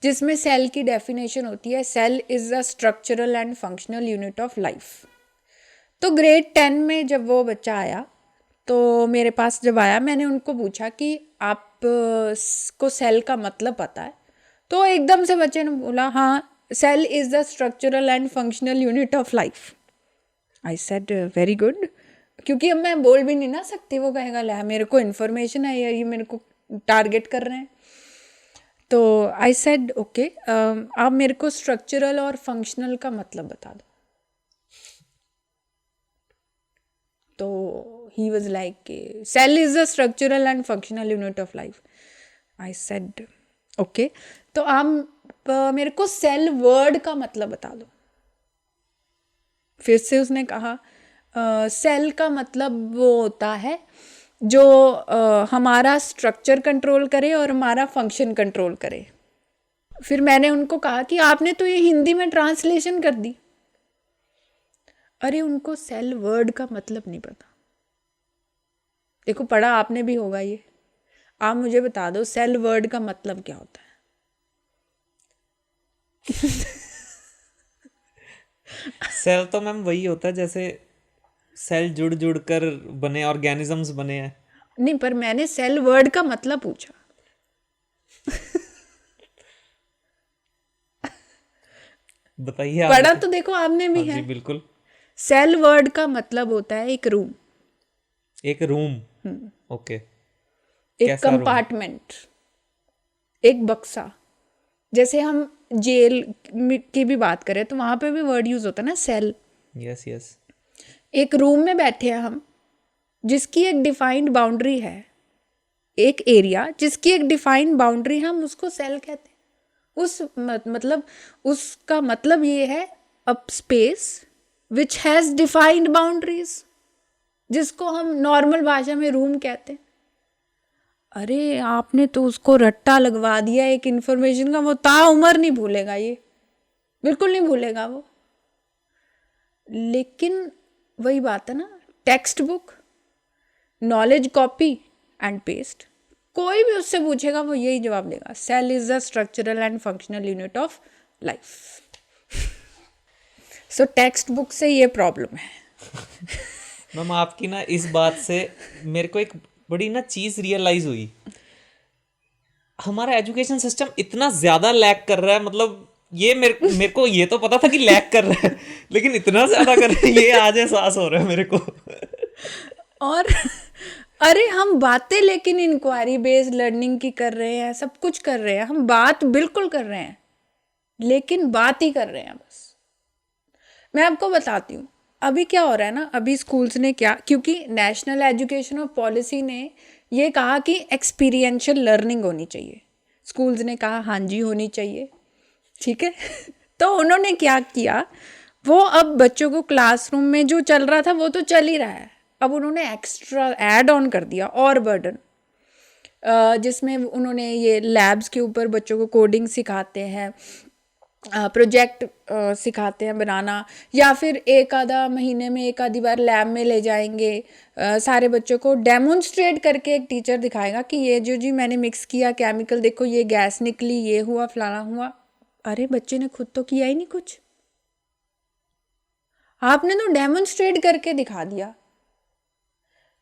जिसमें सेल की डेफिनेशन होती है, cell is a structural and functional unit of life. तो ग्रेड 10 में जब वो बच्चा आया, तो मेरे पास जब आया, मैंने उनको पूछा कि आप को सेल का मतलब पता है? तो एकदम से बच्चे ने बोला, हाँ, cell is the structural and functional unit of life. I said very good, क्योंकि अब मैं बोल भी नहीं ना सकती, वो कहेगा ले मेरे को इन्फॉर्मेशन है या ये मेरे को टारगेट कर रहे हैं। तो आई सेड ओके, आप मेरे को स्ट्रक्चरल और फंक्शनल का मतलब बता दो। तो he was like cell is the structural and functional unit of life. I said okay, तो आप मेरे को सेल वर्ड का मतलब बता दो। फिर से उसने कहा सेल का मतलब वो होता है जो हमारा स्ट्रक्चर कंट्रोल करे और हमारा फंक्शन कंट्रोल करे। फिर मैंने उनको कहा कि आपने तो ये हिंदी में ट्रांसलेशन कर दी। अरे उनको सेल वर्ड का मतलब नहीं पता। देखो पढ़ा आपने भी होगा ये, आप मुझे बता दो सेल वर्ड का मतलब क्या होता है। सेल तो मैम वही होता है जैसे सेल जुड़ जुड़ कर बने ऑर्गेनिजम्स बने हैं। नहीं, पर मैंने सेल वर्ड का मतलब पूछा। बताइए आप। पढ़ा तो देखो आपने भी हाँ जी है। बिल्कुल। सेल वर्ड का मतलब होता है एक रूम, एक रूम। ओके। एक कैसा रूम? कंपार्टमेंट, एक बक्सा। जैसे हम जेल की भी बात करें तो वहां पे भी वर्ड यूज होता है ना, सेल। Yes yes. एक रूम में बैठे हैं हम, जिसकी एक डिफाइंड बाउंड्री है, एक एरिया जिसकी एक डिफाइंड बाउंड्री, हम उसको सेल कहते हैं। उस मतलब उसका मतलब ये है a space which has defined boundaries, जिसको हम नॉर्मल भाषा में रूम कहते हैं। अरे आपने तो उसको रट्टा लगवा दिया एक इन्फॉर्मेशन का, वो ताउम्र नहीं भूलेगा, ये बिल्कुल नहीं भूलेगा वो। लेकिन वही बात है ना, text book, knowledge copy and paste, कोई भी उससे पूछेगा वो यही जवाब देगा, cell is the structural and functional unit of life. So text book से ये प्रॉब्लम है। मैम आपकी ना इस बात से मेरे को एक बड़ी ना चीज रियलाइज हुई। हमारा एजुकेशन सिस्टम इतना ज्यादा लैग कर रहा है, मतलब ये मेरे को ये तो पता था कि लैग कर रहा है, लेकिन इतना ज्यादा कर रहा है ये आज एहसास हो रहा है मेरे को। और अरे हम बातें लेकिन इंक्वायरी बेस्ड लर्निंग की कर रहे हैं, सब कुछ कर रहे हैं, हम बात बिल्कुल कर रहे हैं, लेकिन बात ही कर रहे हैं बस। मैं आपको बताती हूँ अभी क्या हो रहा है ना। अभी स्कूल्स ने क्या, क्योंकि नेशनल एजुकेशन और पॉलिसी ने ये कहा कि एक्सपीरियंशियल लर्निंग होनी चाहिए, स्कूल्स ने कहा हाँ जी होनी चाहिए, ठीक है। तो उन्होंने क्या किया, वो अब बच्चों को क्लासरूम में जो चल रहा था वो तो चल ही रहा है, अब उन्होंने एक्स्ट्रा ऐड ऑन कर दिया और बर्डन, जिसमें उन्होंने ये लैब्स के ऊपर बच्चों को कोडिंग सिखाते हैं, प्रोजेक्ट सिखाते हैं बनाना, या फिर एक आधा महीने में एक आधी बार लैब में ले जाएंगे, सारे बच्चों को डेमोन्स्ट्रेट करके एक टीचर दिखाएगा कि ये जो जी मैंने मिक्स किया केमिकल, देखो ये गैस निकली, ये हुआ फलाना हुआ। अरे बच्चे ने खुद तो किया ही नहीं कुछ, आपने तो डेमोन्स्ट्रेट करके दिखा दिया।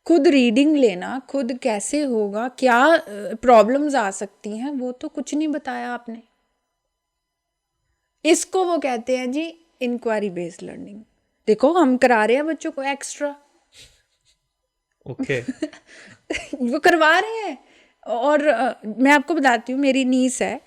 खुद रीडिंग लेना, खुद कैसे होगा, क्या प्रॉब्लम्स आ सकती हैं, वो तो कुछ नहीं बताया आपने। इसको वो कहते हैं जी इंक्वायरी बेस्ड लर्निंग। देखो हम करा रहे हैं बच्चों को एक्स्ट्रा। ओके। वो करवा रहे हैं। और मैं आपको बताती हूँ, मेरी नीस है,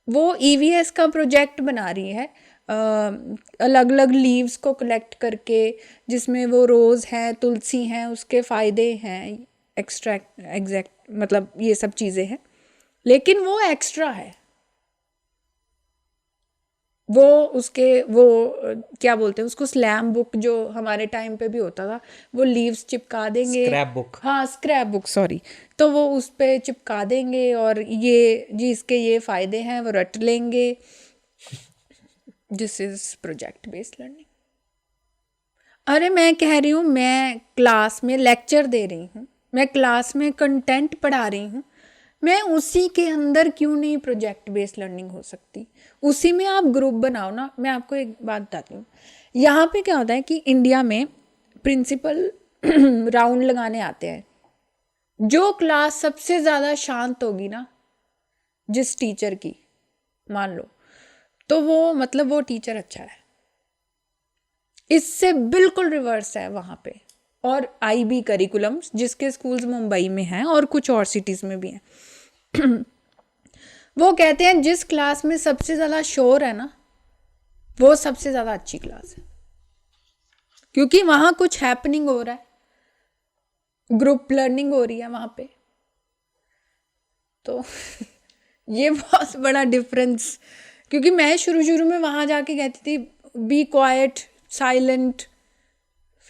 वो ईवीएस का प्रोजेक्ट बना रही है, अलग अलग लीव्स को कलेक्ट करके, जिसमें वो रोज़ हैं, तुलसी हैं, उसके फ़ायदे हैं, एक्सट्रैक्ट एग्जैक्ट मतलब ये सब चीज़ें हैं, लेकिन वो एक्स्ट्रा है। वो उसके वो क्या बोलते हैं उसको, स्लैम बुक जो हमारे टाइम पे भी होता था, वो लीव्स चिपका देंगे, स्क्रैप बुक। हाँ स्क्रैप बुक सॉरी, तो वो उस पे चिपका देंगे और ये जी इसके ये फ़ायदे हैं वो रट लेंगे। This is project based learning. अरे मैं कह रही हूँ, मैं क्लास में लेक्चर दे रही हूँ, मैं क्लास में कंटेंट पढ़ा रही हूँ, मैं उसी के अंदर क्यों नहीं प्रोजेक्ट बेस्ड लर्निंग हो सकती। उसी में आप ग्रुप बनाओ ना। मैं आपको एक बात बताती हूँ, यहाँ पे क्या होता है कि इंडिया में प्रिंसिपल राउंड लगाने आते हैं, जो क्लास सबसे ज़्यादा शांत होगी ना जिस टीचर की, मान लो, तो वो मतलब वो टीचर अच्छा है। इससे बिल्कुल रिवर्स है वहाँ पे। और IB करिकुलम्स, जिसके स्कूल्स मुंबई में हैं और कुछ और सिटीज़ में भी हैं। वो कहते हैं जिस क्लास में सबसे ज़्यादा शोर है ना, वो सबसे ज़्यादा अच्छी क्लास है, क्योंकि वहाँ कुछ हैपनिंग हो रहा है, ग्रुप लर्निंग हो रही है वहाँ पे। तो ये बहुत बड़ा डिफरेंस, क्योंकि मैं शुरू में वहाँ जाके कहती थी बी क्वाइट, साइलेंट।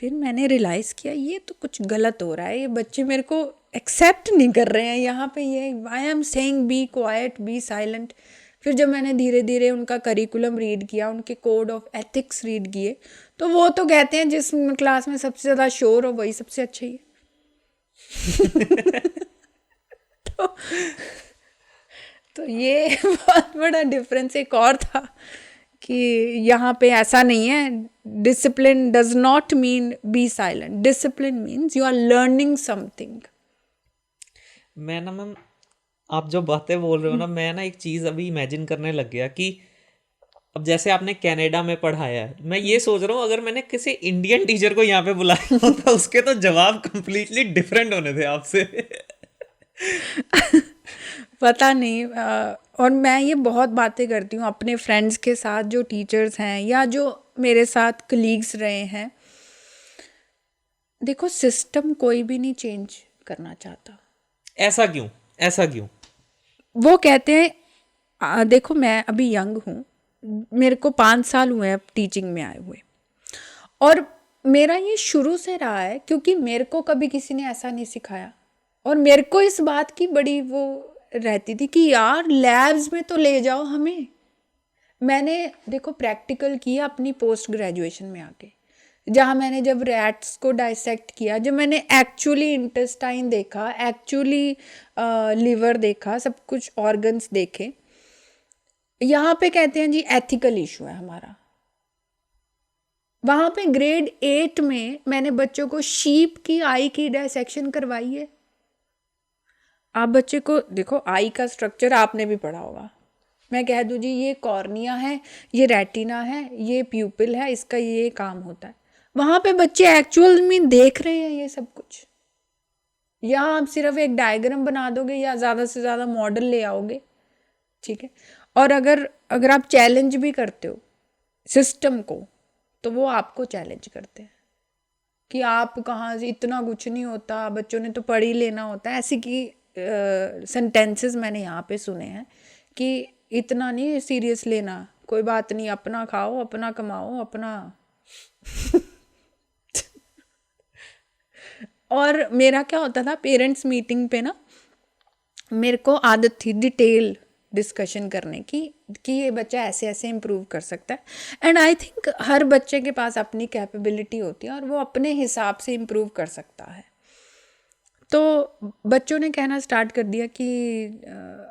फिर मैंने रियलाइज़ किया ये तो कुछ गलत हो रहा है, ये बच्चे मेरे को एक्सेप्ट नहीं कर रहे हैं यहाँ पे, ये I am saying be quiet, be silent. फिर जब मैंने धीरे धीरे उनका करिकुलम रीड किया, उनके कोड ऑफ एथिक्स रीड किए, तो वो तो कहते हैं जिस क्लास में सबसे ज़्यादा शोर हो वही सबसे अच्छा ही है। तो तो ये बहुत बड़ा डिफरेंस एक और था कि यहाँ पे ऐसा नहीं है, discipline does not mean be silent, discipline means you are learning something. मैं ना मैम, आप जो बातें बोल रहे हो ना, मैं ना एक चीज़ अभी इमेजिन करने लग गया कि अब जैसे आपने कनाडा में पढ़ाया है, मैं ये सोच रहा हूँ अगर मैंने किसी इंडियन टीचर को यहाँ पे बुलाया होता, उसके तो जवाब कंप्लीटली डिफरेंट होने थे आपसे। पता नहीं। और मैं ये बहुत बातें करती हूँ अपने फ्रेंड्स के साथ जो टीचर्स हैं या जो मेरे साथ कलीग्स रहे हैं। देखो, सिस्टम कोई भी नहीं चेंज करना चाहता। ऐसा क्यों? ऐसा क्यों? वो कहते हैं देखो मैं अभी यंग हूँ, मेरे को 5 साल हुए हैं टीचिंग में आए हुए, और मेरा ये शुरू से रहा है, क्योंकि मेरे को कभी किसी ने ऐसा नहीं सिखाया। और मेरे को इस बात की बड़ी वो रहती थी कि यार लैब्स में तो ले जाओ हमें। मैंने देखो प्रैक्टिकल किया अपनी पोस्ट ग्रेजुएशन में आके, जहाँ मैंने जब रैट्स को डाइसेक्ट किया, जब मैंने एक्चुअली इंटेस्टाइन देखा, एक्चुअली लिवर देखा, सब कुछ ऑर्गन्स देखे। यहाँ पे कहते हैं जी एथिकल इशू है हमारा। वहाँ पे ग्रेड 8 में मैंने बच्चों को शीप की आई की डाइसेक्शन करवाई है। आप बच्चे को देखो, आई का स्ट्रक्चर आपने भी पढ़ा होगा। मैं कह दूँ जी ये कॉर्निया है, ये रेटिना है, ये प्यूपिल है, इसका ये काम होता है। वहाँ पे बच्चे एक्चुअल में देख रहे हैं ये सब कुछ। यहाँ आप सिर्फ एक डायग्राम बना दोगे या ज़्यादा से ज़्यादा मॉडल ले आओगे, ठीक है। और अगर आप चैलेंज भी करते हो सिस्टम को, तो वो आपको चैलेंज करते हैं कि आप कहाँ से, इतना कुछ नहीं होता, बच्चों ने तो पढ़ ही लेना होता है। ऐसी की सेंटेंसेस मैंने यहाँ पे सुने हैं कि इतना नहीं सीरियस लेना, कोई बात नहीं, अपना खाओ, अपना कमाओ, अपना। और मेरा क्या होता था पेरेंट्स मीटिंग पे ना, मेरे को आदत थी डिटेल डिस्कशन करने की कि ये बच्चा ऐसे ऐसे इम्प्रूव कर सकता है। एंड आई थिंक हर बच्चे के पास अपनी कैपेबिलिटी होती है और वो अपने हिसाब से इम्प्रूव कर सकता है। तो बच्चों ने कहना स्टार्ट कर दिया कि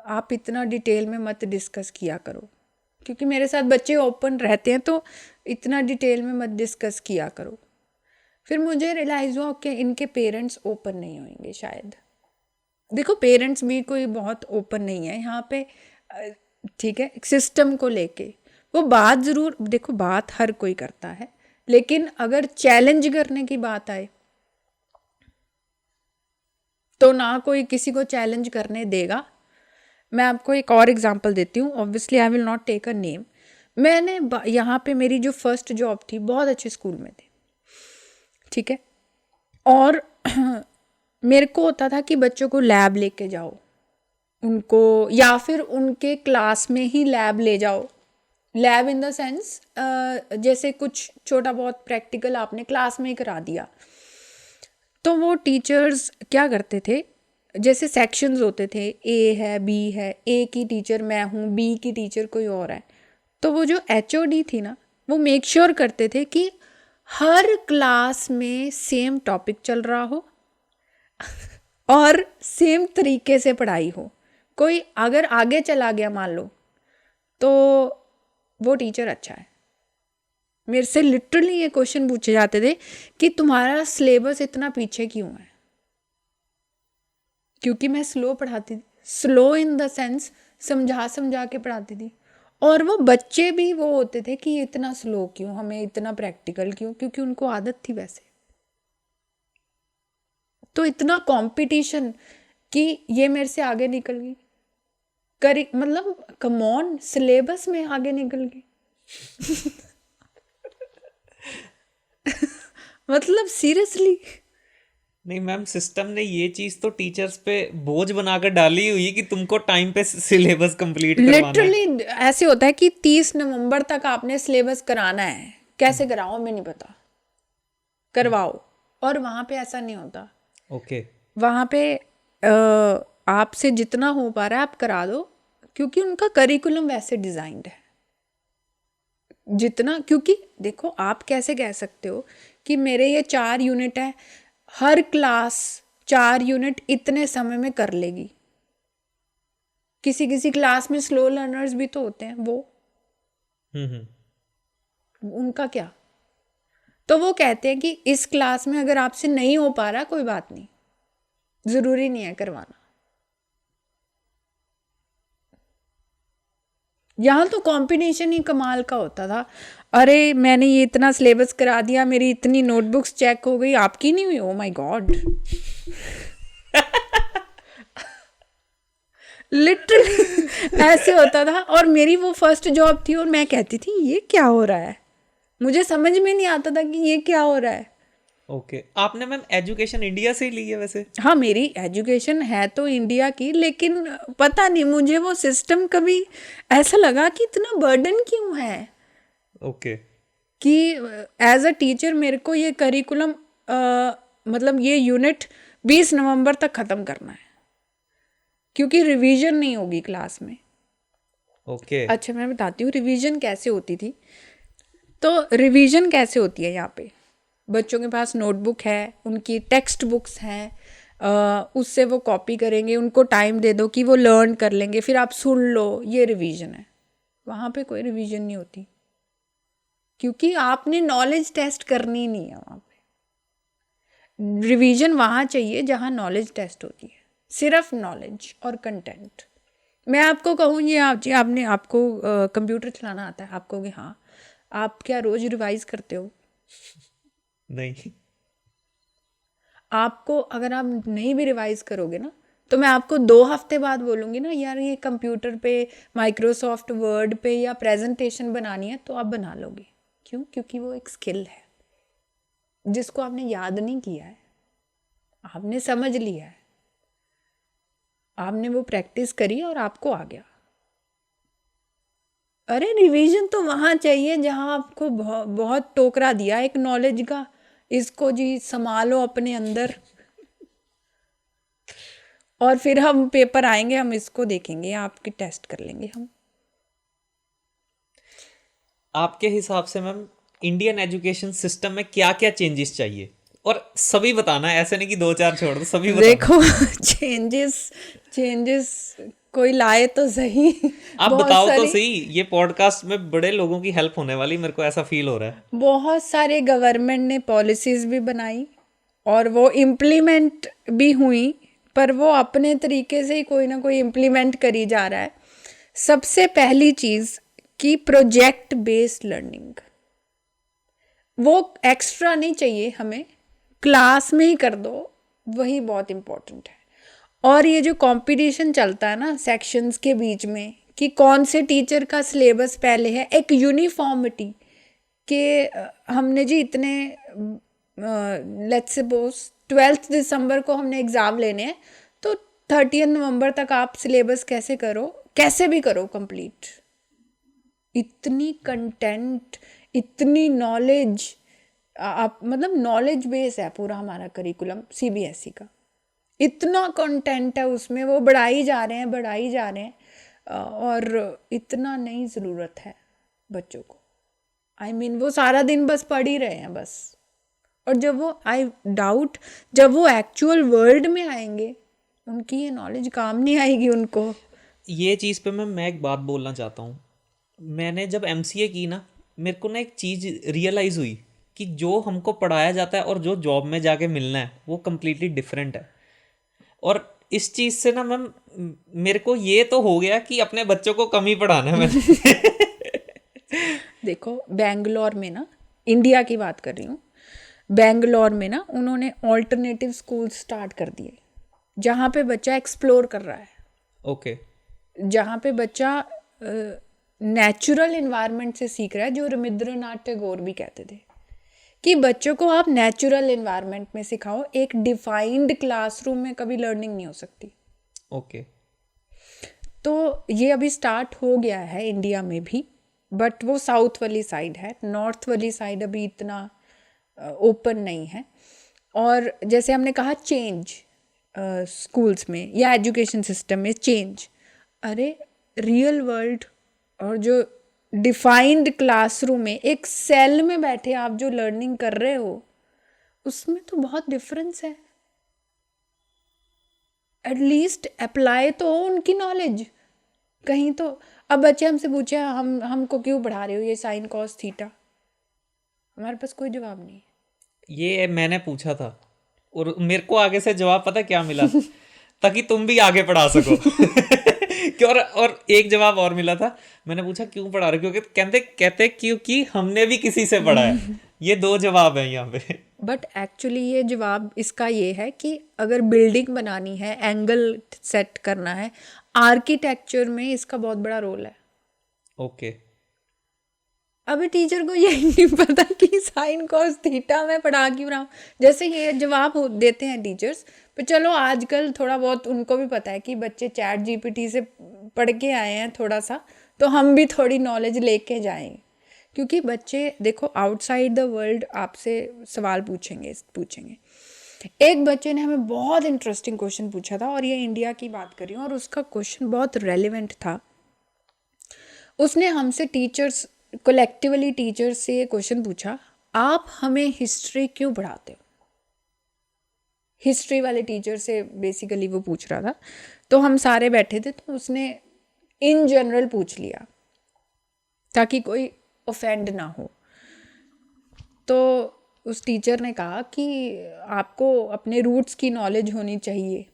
आप इतना डिटेल में मत डिस्कस किया करो, क्योंकि मेरे साथ बच्चे ओपन रहते हैं, तो इतना डिटेल में मत डिस्कस किया करो। फिर मुझे रियलाइज़ हुआ कि इनके पेरेंट्स ओपन नहीं होंगे शायद। देखो पेरेंट्स भी कोई बहुत ओपन नहीं है यहाँ पे, ठीक है। सिस्टम को लेके वो बात ज़रूर, देखो बात हर कोई करता है, लेकिन अगर चैलेंज करने की बात आए तो ना कोई किसी को चैलेंज करने देगा। मैं आपको एक और एग्जांपल देती हूँ, obviously I will not take a name. मैंने यहाँ पे मेरी जो फर्स्ट जॉब थी, बहुत अच्छे स्कूल में थी, ठीक है। और मेरे को होता था कि बच्चों को लैब लेके जाओ उनको, या फिर उनके क्लास में ही लैब ले जाओ। लैब इन द सेंस जैसे कुछ छोटा बहुत प्रैक्टिकल आपने क्लास में ही करा दिया। तो वो टीचर्स क्या करते थे, जैसे सेक्शंस होते थे, ए है, बी है, ए की टीचर मैं हूँ, बी की टीचर कोई और है। तो वो जो HOD थी ना, वो मेक श्योर करते थे कि हर क्लास में सेम टॉपिक चल रहा हो और सेम तरीके से पढ़ाई हो। कोई अगर आगे चला गया मान लो, तो वो टीचर अच्छा है। मेरे से लिटरली ये क्वेश्चन पूछे जाते थे कि तुम्हारा सिलेबस इतना पीछे क्यों है, क्योंकि मैं स्लो पढ़ाती थी। स्लो इन द सेंस समझा के पढ़ाती थी। और वो बच्चे भी वो होते थे कि इतना स्लो क्यों, हमें इतना प्रैक्टिकल क्यों, क्योंकि उनको आदत थी वैसे। तो इतना कंपटीशन कि ये मेरे से आगे निकल गई, मतलब कम ऑन, सिलेबस में आगे निकल गई। मतलब सीरियसली। नहीं मैम, सिस्टम ने ये चीज तो टीचर्स पे बोझ बनाकर डाली हुई है कि तुमको टाइम पे सिलेबस कंप्लीट करवाना है। लिटरली ऐसे होता है कि 30 नवंबर तक आपने सिलेबस कराना है, कैसे कराओ हमें नहीं पता, करवाओ। और वहाँ पे ऐसा नहीं होता। ओके। वहाँ पे आपसे जितना हो पा रहा है आप करा दो, क्योंकि उनका करिकुलम वैसे डिजाइंड है जितना। क्योंकि देखो, आप कैसे कह सकते हो कि मेरे ये 4 यूनिट है, हर क्लास 4 यूनिट इतने समय में कर लेगी। किसी किसी क्लास में स्लो लर्नर्स भी तो होते हैं, वो उनका क्या। तो वो कहते हैं कि इस क्लास में अगर आपसे नहीं हो पा रहा, कोई बात नहीं, जरूरी नहीं है करवाना। यहाँ तो कॉम्बिनेशन ही कमाल का होता था। अरे मैंने ये इतना सिलेबस करा दिया, मेरी इतनी नोटबुक्स चेक हो गई, आपकी नहीं हुई, ओ माय गॉड। लिटरली ऐसे होता था। और मेरी वो फर्स्ट जॉब थी और मैं कहती थी ये क्या हो रहा है, मुझे समझ में नहीं आता था कि ये क्या हो रहा है। ओके। आपने मैम एजुकेशन इंडिया से ही ली है वैसे? हाँ, मेरी एजुकेशन है तो इंडिया की, लेकिन पता नहीं मुझे वो सिस्टम कभी ऐसा लगा कि इतना बर्डन क्यों है। ओके। कि एज अ टीचर मेरे को ये करिकुलम मतलब ये यूनिट 20 नवंबर तक ख़त्म करना है, क्योंकि रिवीजन नहीं होगी क्लास में। ओके। अच्छा, मैं बताती हूँ रिवीजन कैसे होती थी। तो रिवीजन कैसे होती है, यहाँ पे बच्चों के पास नोटबुक है, उनकी टेक्स्ट बुक्स हैं, उससे वो कॉपी करेंगे, उनको टाइम दे दो कि वो लर्न कर लेंगे, फिर आप सुन लो, ये रिवीजन है। वहाँ पे कोई रिवीजन नहीं होती, क्योंकि आपने नॉलेज टेस्ट करनी नहीं है। वहाँ पे रिवीजन वहाँ चाहिए जहाँ नॉलेज टेस्ट होती है, सिर्फ नॉलेज और कंटेंट। मैं आपको कहूँ ये आपने आपको कंप्यूटर चलाना आता है, आप कहोगे हाँ, आप क्या रोज रिवाइज करते हो? नहीं। आपको अगर आप नहीं भी रिवाइज करोगे ना, तो मैं आपको 2 हफ्ते बाद बोलूँगी ना, यार ये कंप्यूटर पे माइक्रोसॉफ्ट वर्ड पे या प्रेजेंटेशन बनानी है, तो आप बना लोगे। क्यों? क्योंकि वो एक स्किल है जिसको आपने याद नहीं किया है, आपने समझ लिया है, आपने वो प्रैक्टिस करी और आपको आ गया। अरे रिवीजन तो वहाँ चाहिए जहाँ आपको बहुत टोकरा दिया एक नॉलेज का, इसको जी संभालो अपने अंदर, और फिर हम पेपर आएंगे, हम इसको देखेंगे, आपकी टेस्ट कर लेंगे हम। आपके हिसाब से मैम इंडियन एजुकेशन सिस्टम में क्या क्या चेंजेस चाहिए? और सभी बताना है, ऐसे नहीं कि 2-4 छोड़ दो, सभी बताना। देखो चेंजेस कोई लाए तो सही। आप बहुत बताओ तो सारे सही, ये पॉडकास्ट में बड़े लोगों की हेल्प होने वाली, मेरे को ऐसा फील हो रहा है। बहुत सारे गवर्नमेंट ने पॉलिसीज भी बनाई और वो इम्प्लीमेंट भी हुई, पर वो अपने तरीके से ही कोई ना कोई इम्प्लीमेंट करी जा रहा है। सबसे पहली चीज़ कि प्रोजेक्ट बेस्ड लर्निंग, वो एक्स्ट्रा नहीं चाहिए हमें, क्लास में ही कर दो, वही बहुत इम्पोर्टेंट है। और ये जो कंपटीशन चलता है ना सेक्शंस के बीच में कि कौन से टीचर का सिलेबस पहले है, एक यूनिफॉर्मिटी के हमने जी इतने लेट्स सपोज 12 दिसंबर को हमने एग्ज़ाम लेने हैं, तो 30 नवंबर तक आप सिलेबस कैसे करो, कैसे भी करो कंप्लीट। इतनी कंटेंट, इतनी नॉलेज, आप मतलब नॉलेज बेस है पूरा हमारा करिकुलम सीबीएसई का, इतना कंटेंट है उसमें, वो बढ़ाई जा रहे हैं और इतना नहीं ज़रूरत है बच्चों को। आई मीन वो सारा दिन बस पढ़ ही रहे हैं बस, और जब वो आई डाउट जब वो एक्चुअल वर्ल्ड में आएंगे उनकी ये नॉलेज काम नहीं आएगी उनको। ये चीज़ पे मैं एक बात बोलना चाहता हूँ। मैंने जब एमसीए की ना, मेरे को ना एक चीज़ रियलाइज़ हुई कि जो हमको पढ़ाया जाता है और जो जॉब में जाके मिलना है वो कम्प्लीटली डिफरेंट है। और इस चीज़ से ना मैम मेरे को ये तो हो गया कि अपने बच्चों को कम ही पढ़ाना है मैंने। देखो बेंगलोर में ना, इंडिया की बात कर रही हूँ, बेंगलोर में ना उन्होंने ऑल्टरनेटिव स्कूल स्टार्ट कर दिए, जहाँ पे बच्चा एक्सप्लोर कर रहा है, ओके, जहाँ पे बच्चा नेचुरल इन्वायरमेंट से सीख रहा है, जो रविंद्रनाथ टैगोर भी कहते थे कि बच्चों को आप नेचुरल इन्वायरमेंट में सिखाओ, एक डिफाइंड क्लासरूम में कभी लर्निंग नहीं हो सकती। ओके, तो ये अभी स्टार्ट हो गया है इंडिया में भी, बट वो साउथ वाली साइड है, नॉर्थ वाली साइड अभी इतना ओपन नहीं है। और जैसे हमने कहा चेंज स्कूल्स में या एजुकेशन सिस्टम में चेंज, अरे रियल वर्ल्ड और जो डिफाइंड क्लासरूम में एक सेल में बैठे आप जो लर्निंग कर रहे हो, उसमें तो बहुत डिफरेंस है। एटलीस्ट अप्लाई तो हो उनकी नॉलेज कहीं तो। अब बच्चे हमसे पूछे हमको क्यों पढ़ा रहे हो ये साइन कॉस थीटा, हमारे पास कोई जवाब नहीं है। ये मैंने पूछा था और मेरे को आगे से जवाब पता क्या मिला ताकि तुम भी आगे पढ़ा सको कि और एक जवाब और मिला था, मैंने पूछा क्यों पढ़ा रहे हो, क्योंकि कहते क्योंकि हमने भी किसी से पढ़ा है। ये दो जवाब है यहाँ पे। बट एक्चुअली ये जवाब इसका ये है कि अगर बिल्डिंग बनानी है, एंगल सेट करना है, आर्किटेक्चर में इसका बहुत बड़ा रोल है। ओके, अभी टीचर को यही नहीं पता कि साइन कॉस थीटा में पढ़ा क्यों रहा हूँ, जैसे ये जवाब देते हैं टीचर्स। पर चलो आजकल थोड़ा बहुत उनको भी पता है कि बच्चे चैट जीपीटी से पढ़ के आए हैं थोड़ा सा, तो हम भी थोड़ी नॉलेज लेके जाएंगे। क्योंकि बच्चे देखो आउटसाइड द वर्ल्ड आपसे सवाल पूछेंगे। एक बच्चे ने हमें बहुत इंटरेस्टिंग क्वेश्चन पूछा था, और ये इंडिया की बात कर रही हूँ, और उसका क्वेश्चन बहुत रेलिवेंट था। उसने हमसे टीचर्स कलेक्टिवली टीचर्स से ये क्वेश्चन पूछा, आप हमें हिस्ट्री क्यों पढ़ाते हो? हिस्ट्री वाले टीचर से बेसिकली वो पूछ रहा था। तो हम सारे बैठे थे, तो उसने इन जनरल पूछ लिया ताकि कोई ऑफेंड ना हो। तो उस टीचर ने कहा कि आपको अपने रूट्स की नॉलेज होनी चाहिए।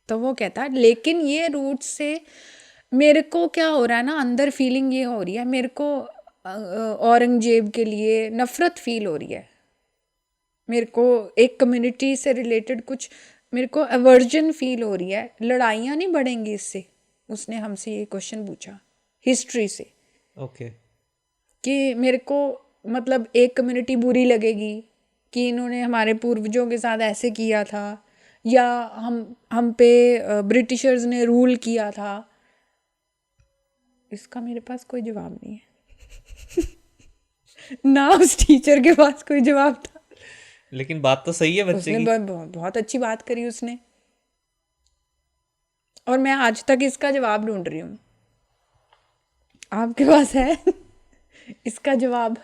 तो वो कहता लेकिन ये रूट्स से मेरे को क्या हो रहा है ना, अंदर फीलिंग ये हो रही है, मेरे को औरंगजेब के लिए नफ़रत फील हो रही है, मेरे को एक कम्युनिटी से रिलेटेड कुछ मेरे को एवर्जन फील हो रही है, लड़ाइयाँ नहीं बढ़ेंगी इससे। उसने हमसे ये क्वेश्चन पूछा हिस्ट्री से। ओके, कि मेरे को मतलब एक कम्युनिटी बुरी लगेगी कि इन्होंने हमारे पूर्वजों के साथ ऐसे किया था, या हम पे ब्रिटिशर्स ने रूल किया था। इसका मेरे पास कोई जवाब नहीं है ना उस टीचर के पास कोई जवाब था। लेकिन बात तो सही है बच्चे की। बहुत अच्छी बात करी उसने, और मैं आज तक इसका जवाब ढूंढ रही हूँ। आपके पास है इसका जवाब?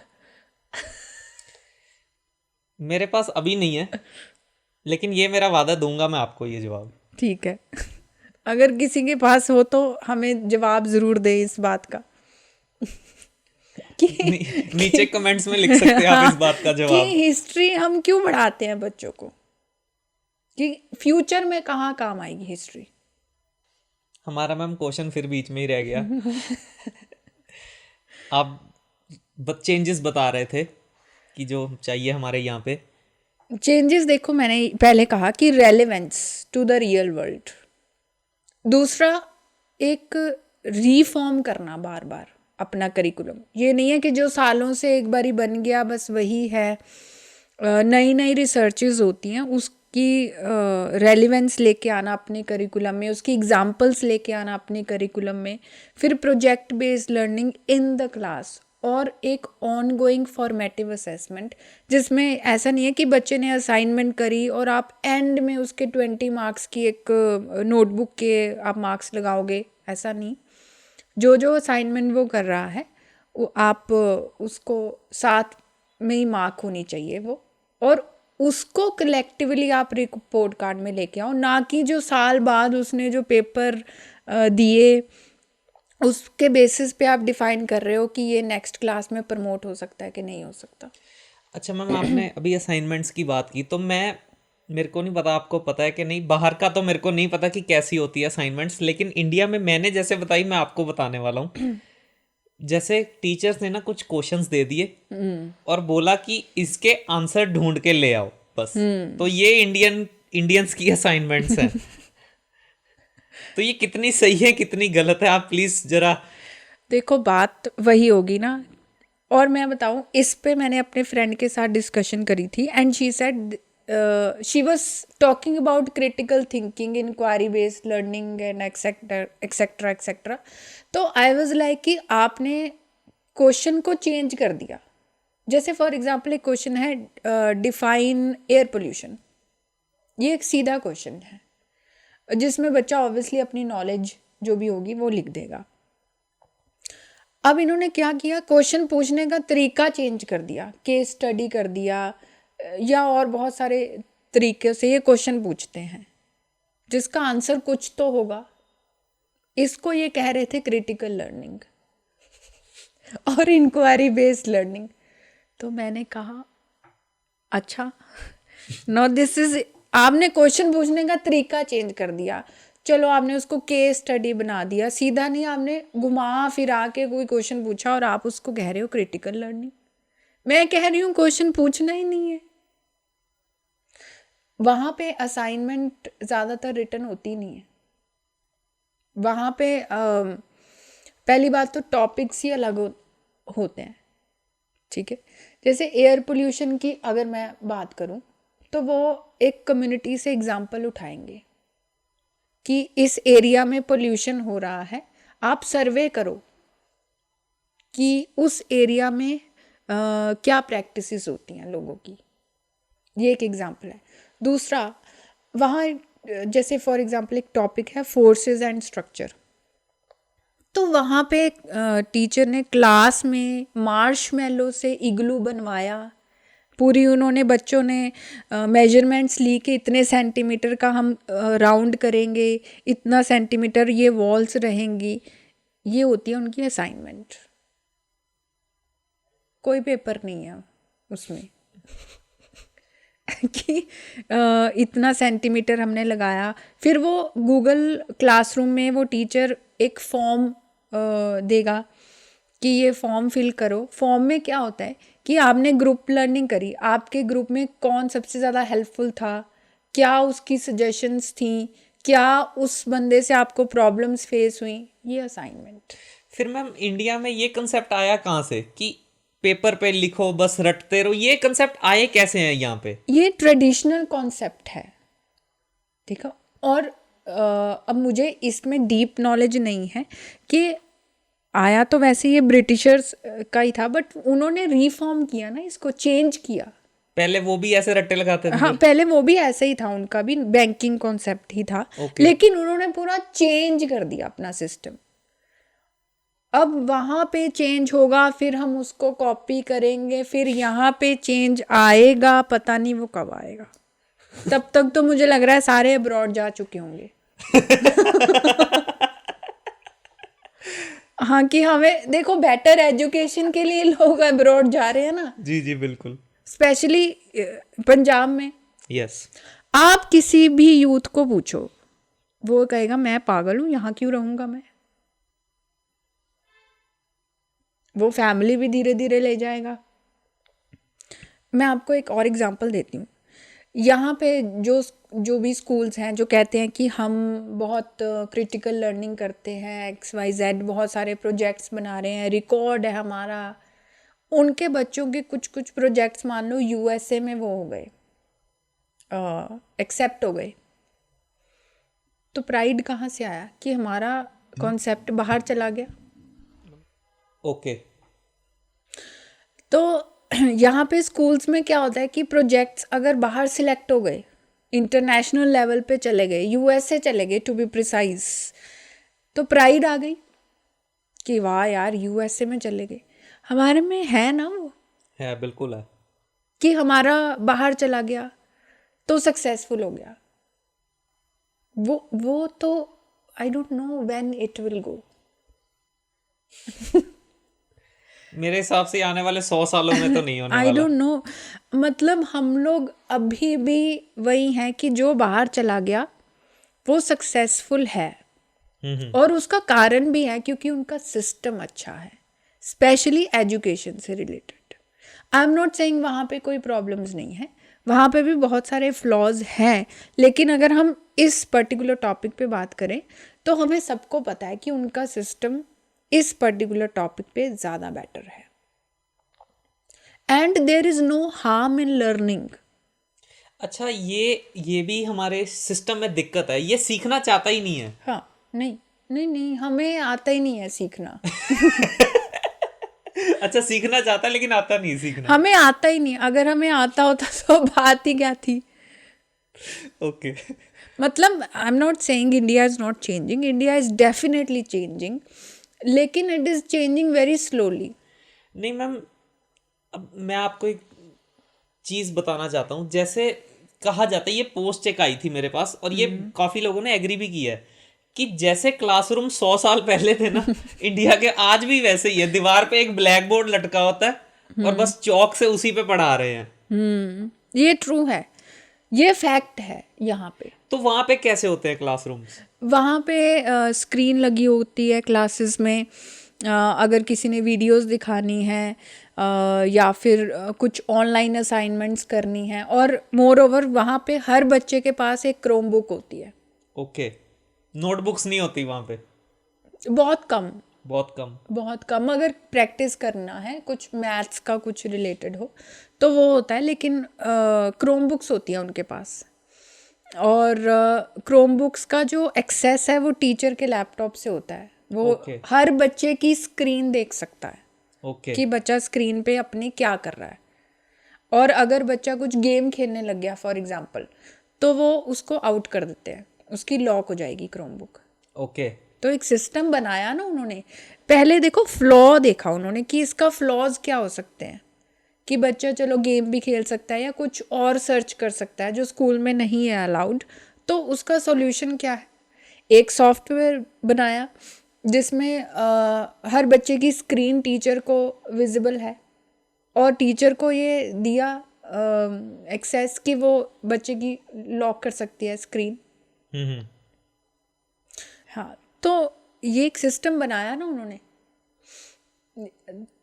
मेरे पास अभी नहीं है, लेकिन ये मेरा वादा, दूंगा मैं आपको ये जवाब। ठीक है, अगर किसी के पास हो तो हमें जवाब ज़रूर दे इस बात का कि नीचे कमेंट्स में लिख सकते हैं आप इस बात का जवाब कि हिस्ट्री हम क्यों पढ़ाते हैं बच्चों को, कि फ्यूचर में कहाँ काम आएगी हिस्ट्री। हमारा मैम क्वेश्चन फिर बीच में ही रह गया। आप चेंजेस बता रहे थे कि जो चाहिए हमारे यहाँ पे। चेंजेस देखो, मैंने पहले कहा कि relevance to the real world. दूसरा, एक रीफॉर्म करना बार बार अपना करिकुलम। ये नहीं है कि जो सालों से एक बारी बन गया बस वही है। नई नई रिसर्चेज होती हैं, उसकी रेलिवेंस लेके आना अपने करिकुलम में, उसकी एग्जांपल्स लेके आना अपने करिकुलम में, फिर project based learning in the class, और एक ऑन गोइंग फॉर्मेटिव असेसमेंट, जिसमें ऐसा नहीं है कि बच्चे ने असाइनमेंट करी और आप एंड में उसके 20 मार्क्स की एक नोटबुक के आप मार्क्स लगाओगे, ऐसा नहीं। जो जो असाइनमेंट वो कर रहा है वो आप उसको साथ में ही मार्क होनी चाहिए वो, और उसको कलेक्टिवली आप रिपोर्ट कार्ड में लेके आओ, ना कि जो साल बाद उसने जो पेपर दिए उसके बेसिस पे आप डिफाइन कर रहे हो कि ये नेक्स्ट क्लास में प्रमोट हो सकता है कि नहीं हो सकता। अच्छा मैम, आपने अभी असाइनमेंट्स की बात की, तो मेरे को नहीं पता आपको पता है कि नहीं, बाहर का तो मेरे को नहीं पता कि कैसी होती है असाइनमेंट्स, लेकिन इंडिया में मैंने जैसे बताई मैं आपको बताने वाला हूँ। जैसे टीचर्स ने ना कुछ क्वेश्चंस दे दिए और बोला कि इसके आंसर ढूंढ के ले आओ बस। तो ये इंडियंस की असाइनमेंट्स हैं। तो ये कितनी सही है कितनी गलत है, आप प्लीज जरा। देखो बात वही होगी ना। और मैं बताऊं, इस पे मैंने अपने फ्रेंड के साथ डिस्कशन करी थी and she said, she was talking about critical thinking, inquiry based learning एंड एक्सेट्रा एक्सेट्रा एक्सेट्रा। तो आई वाज लाइक कि आपने क्वेश्चन को चेंज कर दिया। जैसे फॉर एग्जांपल एक क्वेश्चन है, डिफाइन एयर पोल्यूशन। ये एक सीधा क्वेश्चन है जिसमें बच्चा ऑब्वियसली अपनी नॉलेज जो भी होगी वो लिख देगा। अब इन्होंने क्या किया, क्वेश्चन पूछने का तरीका चेंज कर दिया, केस स्टडी कर दिया, या और बहुत सारे तरीके से ये क्वेश्चन पूछते हैं जिसका आंसर कुछ तो होगा। इसको ये कह रहे थे क्रिटिकल लर्निंग और इंक्वायरी बेस्ड लर्निंग। तो मैंने कहा अच्छा, नो दिस इज, आपने क्वेश्चन पूछने का तरीका चेंज कर दिया। चलो आपने उसको केस स्टडी बना दिया, सीधा नहीं, आपने घुमा फिरा के कोई क्वेश्चन पूछा और आप उसको कह रहे हो क्रिटिकल लर्निंग। मैं कह रही हूँ क्वेश्चन पूछना ही नहीं है। वहाँ पे असाइनमेंट ज़्यादातर रिटर्न होती नहीं है। वहाँ पे पहली बात तो टॉपिक्स ही अलग होते हैं, ठीक है। जैसे एयर पोल्यूशन की अगर मैं बात करूँ तो वो एक कम्युनिटी से एग्जांपल उठाएंगे कि इस एरिया में पोल्यूशन हो रहा है, आप सर्वे करो कि उस एरिया में क्या प्रैक्टिसेस होती हैं लोगों की। ये एक एग्जांपल है। दूसरा, वहाँ जैसे फॉर एग्जांपल एक टॉपिक है फोर्सेस एंड स्ट्रक्चर। तो वहाँ पे टीचर ने क्लास में मार्शमैलो से इग्लू बनवाया। पूरी उन्होंने बच्चों ने मेजरमेंट्स ली कि इतने सेंटीमीटर का हम राउंड करेंगे, इतना सेंटीमीटर ये वॉल्स रहेंगी। ये होती है उनकी असाइनमेंट। कोई पेपर नहीं है उसमें कि इतना सेंटीमीटर हमने लगाया। फिर वो गूगल क्लासरूम में वो टीचर एक फॉर्म देगा कि ये फॉर्म फिल करो। फॉर्म में क्या होता है कि आपने ग्रुप लर्निंग करी, आपके ग्रुप में कौन सबसे ज़्यादा हेल्पफुल था, क्या उसकी सजेशंस थी, क्या उस बंदे से आपको प्रॉब्लम्स फेस हुई, ये असाइनमेंट। फिर मैम इंडिया में ये कंसेप्ट आया कहाँ से कि पेपर पे लिखो बस रटते रहो? ये कंसेप्ट आए कैसे हैं यहाँ पे? ये ट्रेडिशनल कॉन्सेप्ट है, ठीक है। और अब मुझे इसमें डीप नॉलेज नहीं है कि आया तो वैसे ये ब्रिटिशर्स का ही था, बट उन्होंने रिफॉर्म किया ना, इसको चेंज किया। पहले वो भी ऐसे रट्टे लगाते थे? हाँ, पहले वो भी ऐसे ही था, उनका भी बैंकिंग कॉन्सेप्ट ही था। लेकिन उन्होंने पूरा चेंज कर दिया अपना सिस्टम। अब वहाँ पे चेंज होगा, फिर हम उसको कॉपी करेंगे, फिर यहाँ पे चेंज आएगा, पता नहीं वो कब आएगा। तब तक तो मुझे लग रहा है सारे अब्रॉड जा चुके होंगे। हाँ, कि हमें देखो बेटर एजुकेशन के लिए लोग अब्रॉड जा रहे हैं ना। जी जी बिल्कुल। स्पेशली पंजाब में। यस। आप किसी भी यूथ को पूछो, वो कहेगा मैं पागल हूँ, यहाँ क्यों रहूँगा मैं। वो फैमिली भी धीरे धीरे ले जाएगा। मैं आपको एक और एग्जांपल देती हूँ। यहाँ पे जो भी स्कूल्स हैं जो कहते हैं कि हम बहुत क्रिटिकल लर्निंग करते हैं, XYZ बहुत सारे प्रोजेक्ट्स बना रहे हैं, रिकॉर्ड है हमारा, उनके बच्चों के कुछ कुछ प्रोजेक्ट्स मान लो USA में वो हो गए, एक्सेप्ट हो गए। तो प्राइड कहाँ से आया कि हमारा कॉन्सेप्ट बाहर चला गया। ओके। तो यहाँ पे स्कूल्स में क्या होता है कि प्रोजेक्ट्स अगर बाहर सिलेक्ट हो गए, इंटरनेशनल लेवल पे चले गए, USA चले गए टू बी प्रिसाइज, तो प्राइड आ गई कि वाह यार USA में चले गए। हमारे में है ना, वो है, बिल्कुल है कि हमारा बाहर चला गया तो सक्सेसफुल हो गया। वो तो आई don't know when it will go. मेरे हिसाब से आने वाले 100 सालों में तो नहीं होने आई वाला। डोंट नो, मतलब हम लोग अभी भी वही हैं कि जो बाहर चला गया वो सक्सेसफुल है। और उसका कारण भी है क्योंकि उनका सिस्टम अच्छा है। स्पेशली एजुकेशन से related. I am not saying वहाँ पे कोई प्रॉब्लम्स नहीं है, वहाँ पे भी बहुत सारे फ्लॉज हैं, लेकिन अगर हम इस पर्टिकुलर टॉपिक पे बात करें तो हमें सबको पता है कि उनका सिस्टम इस पर्टिकुलर टॉपिक पे ज़्यादा बेटर है। And there is no harm in learning. अच्छा, ये भी हमारे सिस्टम में दिक्कत है, ये सीखना चाहता ही नहीं है। हाँ, नहीं नहीं नहीं, हमें आता ही नहीं है सीखना। अच्छा, सीखना चाहता है लेकिन आता नहीं है सीखना। हमें आता ही नहीं, अगर हमें आता होता तो बात ही क्या थी। ओके। मतलब I am not saying India is not changing, India is definitely changing, लेकिन it is changing very slowly. नहीं मैम, अब मैं आपको एक चीज़ बताना चाहता हूँ। जैसे कहा जाता है, ये पोस्ट एक आई थी मेरे पास और ये काफ़ी लोगों ने एग्री भी किया है कि जैसे क्लासरूम 100 साल पहले थे ना इंडिया के, आज भी वैसे ही है। दीवार पे एक ब्लैक बोर्ड लटका होता है और बस चौक से उसी पे पढ़ा रहे हैं। ये ट्रू है, ये फैक्ट है। यहाँ पे तो वहाँ पे कैसे होते हैं क्लासरूम्स? वहाँ पे स्क्रीन लगी होती है क्लासेस में। अगर किसी ने वीडियोस दिखानी है या फिर कुछ ऑनलाइन असाइनमेंट्स करनी है, और मोर ओवर वहाँ पे हर बच्चे के पास एक क्रोम बुक होती है। ओके। नोटबुक्स नहीं होती वहाँ पे? बहुत कम, बहुत कम। बहुत कम। अगर प्रैक्टिस करना है, कुछ मैथ्स का कुछ रिलेटेड हो तो वो होता है, लेकिन क्रोम बुक्स होती है उनके पास। और क्रोम बुक्स का जो एक्सेस है वो टीचर के लैपटॉप से होता है। वो ओके। हर बच्चे की स्क्रीन देख सकता है ओके। कि बच्चा स्क्रीन पे अपनी क्या कर रहा है। और अगर बच्चा कुछ गेम खेलने लग गया फॉर एग्जांपल, तो वो उसको आउट कर देते हैं, उसकी लॉक हो जाएगी क्रोम बुक। ओके। तो एक सिस्टम बनाया ना उन्होंने। पहले देखो फ्लॉ देखा उन्होंने कि इसका फ्लॉज क्या हो सकते हैं, कि बच्चा चलो गेम भी खेल सकता है या कुछ और सर्च कर सकता है जो स्कूल में नहीं है अलाउड। तो उसका सॉल्यूशन क्या है, एक सॉफ्टवेयर बनाया जिसमें हर बच्चे की स्क्रीन टीचर को विजिबल है, और टीचर को ये दिया एक्सेस कि वो बच्चे की लॉक कर सकती है स्क्रीन। हम्म। हाँ, तो ये एक सिस्टम बनाया ना उन्होंने।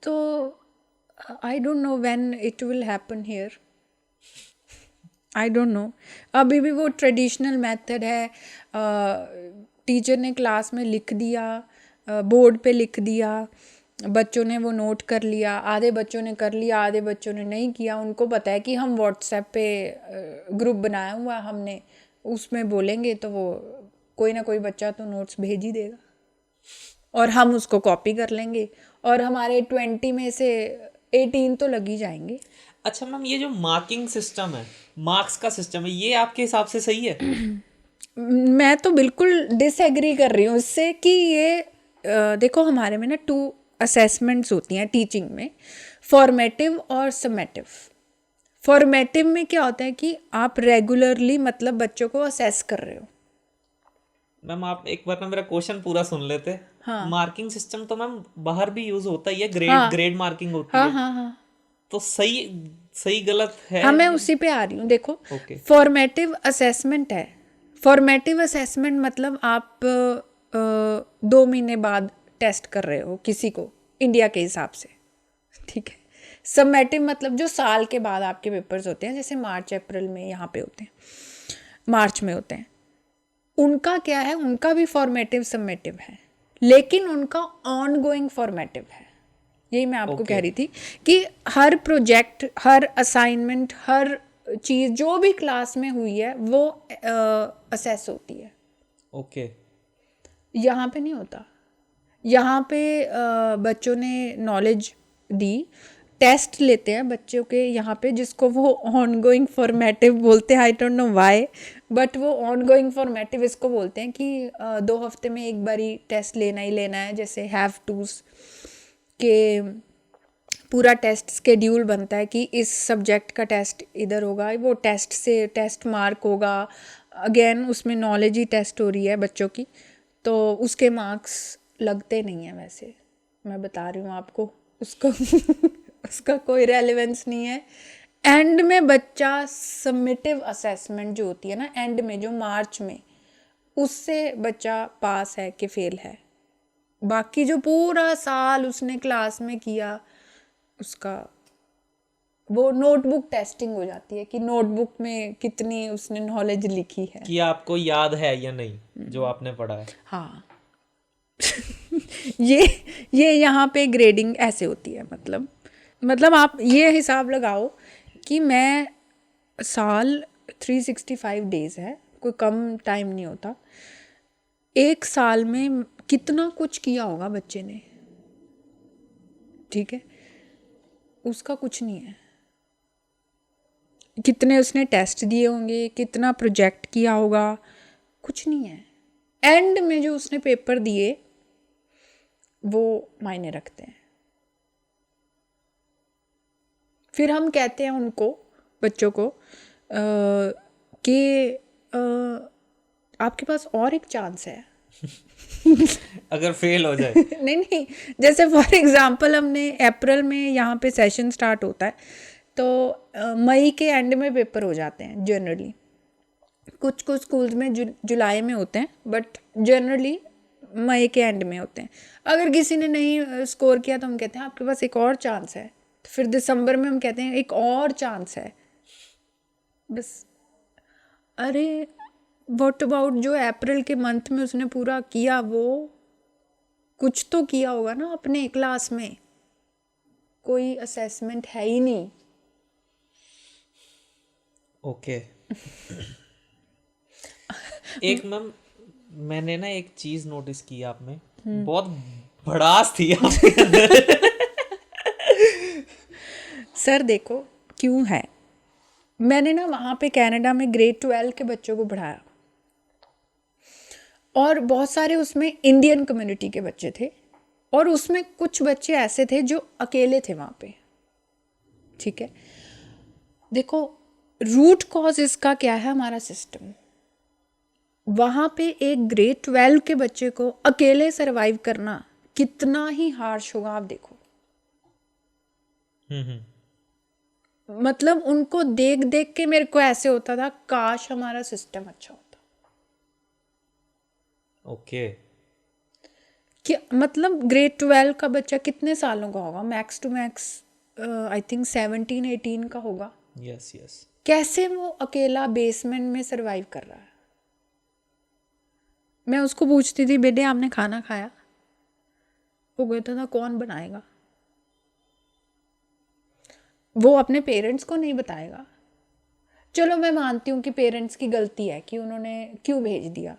तो आई don't know when it will happen here, I don't no. अभी भी वो ट्रेडिशनल मेथड है, टीचर ने क्लास में लिख दिया, बोर्ड पे लिख दिया, बच्चों ने वो नोट कर लिया, आधे बच्चों ने कर लिया, आधे बच्चों ने नहीं किया। उनको पता है कि हम व्हाट्सएप पे ग्रुप बनाया हुआ हमने, उसमें बोलेंगे तो वो कोई ना कोई बच्चा तो नोट्स भेज ही देगा और हम उसको कॉपी कर लेंगे, और हमारे 20 में से 18 तो लग ही जाएंगे। अच्छा मैम, ये जो मार्किंग सिस्टम है, मार्क्स का सिस्टम है, ये आपके हिसाब से सही है? मैं तो बिल्कुल डिसएग्री कर रही हूँ इससे कि ये देखो हमारे में ना 2 असेसमेंट्स होती हैं टीचिंग में, फॉर्मेटिव और समेटिव। फॉर्मेटिव में क्या होता है कि आप रेगुलरली मतलब बच्चों को असेस कर रहे हो। मैम आप एक बार ना मेरा क्वेश्चन पूरा सुन लेते। हाँ। मार्किंग सिस्टम तो मैम बाहर भी यूज होता ही है, ग्रेड हाँ। ग्रेड मार्किंग होती हाँ है। हाँ हाँ तो सही सही गलत है? हाँ, मैं उसी पे आ रही हूँ। देखो ओके। फॉर्मेटिव असेसमेंट है। फॉर्मेटिव असेसमेंट मतलब आप 2 महीने बाद टेस्ट कर रहे हो किसी को इंडिया के हिसाब से, ठीक है। समेटिव मतलब जो साल के बाद आपके पेपर्स होते हैं, जैसे मार्च अप्रैल में यहाँ पे होते हैं, मार्च में होते हैं, उनका क्या है, उनका भी फॉर्मेटिव समेटिव है, लेकिन उनका ऑन गोइंग फॉर्मेटिव है। यही मैं आपको कह रही थी कि हर प्रोजेक्ट, हर असाइनमेंट, हर चीज़ जो भी क्लास में हुई है वो असेस होती है। ओके। यहाँ पे नहीं होता। यहाँ पे बच्चों ने नॉलेज दी, टेस्ट लेते हैं बच्चों के यहाँ पे, जिसको वो ऑन गोइंग फॉर्मेटिव बोलते हैं। आई डोंट नो व्हाई, बट वो ऑन गोइंग फॉर्मेटिव इसको बोलते हैं कि 2 हफ्ते में एक बारी टेस्ट लेना ही लेना है। जैसे हैव टूज के पूरा टेस्ट स्केड्यूल बनता है कि इस सब्जेक्ट का टेस्ट इधर होगा, वो टेस्ट से टेस्ट मार्क होगा, अगेन उसमें नॉलेज ही टेस्ट हो रही है बच्चों की, तो उसके मार्क्स लगते नहीं हैं। वैसे मैं बता रही हूँ आपको, उसको उसका कोई रेलेवेंस नहीं है। एंड में बच्चा समेटिव असेसमेंट जो होती है ना, एंड में जो मार्च में, उससे बच्चा पास है कि फेल है बाकी जो पूरा साल उसने क्लास में किया, उसका वो नोटबुक टेस्टिंग हो जाती है कि नोटबुक में कितनी उसने नॉलेज लिखी है। कि आपको याद है या नहीं जो आपने पढ़ा है। हाँ ये यहाँ पे ग्रेडिंग ऐसे होती है। मतलब आप ये हिसाब लगाओ कि मैं साल 365 डेज है, कोई कम टाइम नहीं होता। एक साल में कितना कुछ किया होगा बच्चे ने, ठीक है, उसका कुछ नहीं है। कितने उसने टेस्ट दिए होंगे, कितना प्रोजेक्ट किया होगा, कुछ नहीं है। एंड में जो उसने पेपर दिए वो मायने रखते हैं। फिर हम कहते हैं उनको, बच्चों को कि आपके पास और एक चांस है अगर फेल हो जाए। नहीं, जैसे फॉर एग्जांपल हमने अप्रैल में यहाँ पे सेशन स्टार्ट होता है, तो मई के एंड में पेपर हो जाते हैं जनरली। कुछ स्कूल्स में जुलाई में होते हैं, बट जनरली मई के एंड में होते हैं। अगर किसी ने नहीं स्कोर किया तो हम कहते हैं आपके पास एक और चांस है। तो फिर दिसंबर में हम कहते हैं एक और चांस है, बस। अरे व्हाट अबाउट जो अप्रैल के मंथ में उसने पूरा किया, वो कुछ तो किया होगा ना अपने क्लास में। कोई असेसमेंट है ही नहीं। ओके। एक मैंने ना एक चीज नोटिस की आप में, बहुत भड़ास थी आपके अंदर। सर देखो क्यों है, मैंने ना वहाँ पे कनाडा में ग्रेड 12 के बच्चों को पढ़ाया, और बहुत सारे उसमें इंडियन कम्युनिटी के बच्चे थे, और उसमें कुछ बच्चे ऐसे थे जो अकेले थे वहाँ पे, ठीक है। देखो रूट कॉज इसका क्या है, हमारा सिस्टम। वहाँ पे एक ग्रेड 12 के बच्चे को अकेले सरवाइव करना कितना ही हार्श होगा, आप देखो। मतलब उनको देख देख के मेरे को ऐसे होता था, काश हमारा सिस्टम अच्छा होता। ओके। कि मतलब ग्रेड 12 का बच्चा कितने सालों का होगा, max to max I think 17-18 का होगा। Yes yes. कैसे वो अकेला बेसमेंट में सरवाइव कर रहा है। मैं उसको पूछती थी, बेटे आपने खाना खाया? वो कहता था कौन बनाएगा। वो अपने पेरेंट्स को नहीं बताएगा। चलो मैं मानती हूँ कि पेरेंट्स की गलती है कि उन्होंने क्यों भेज दिया,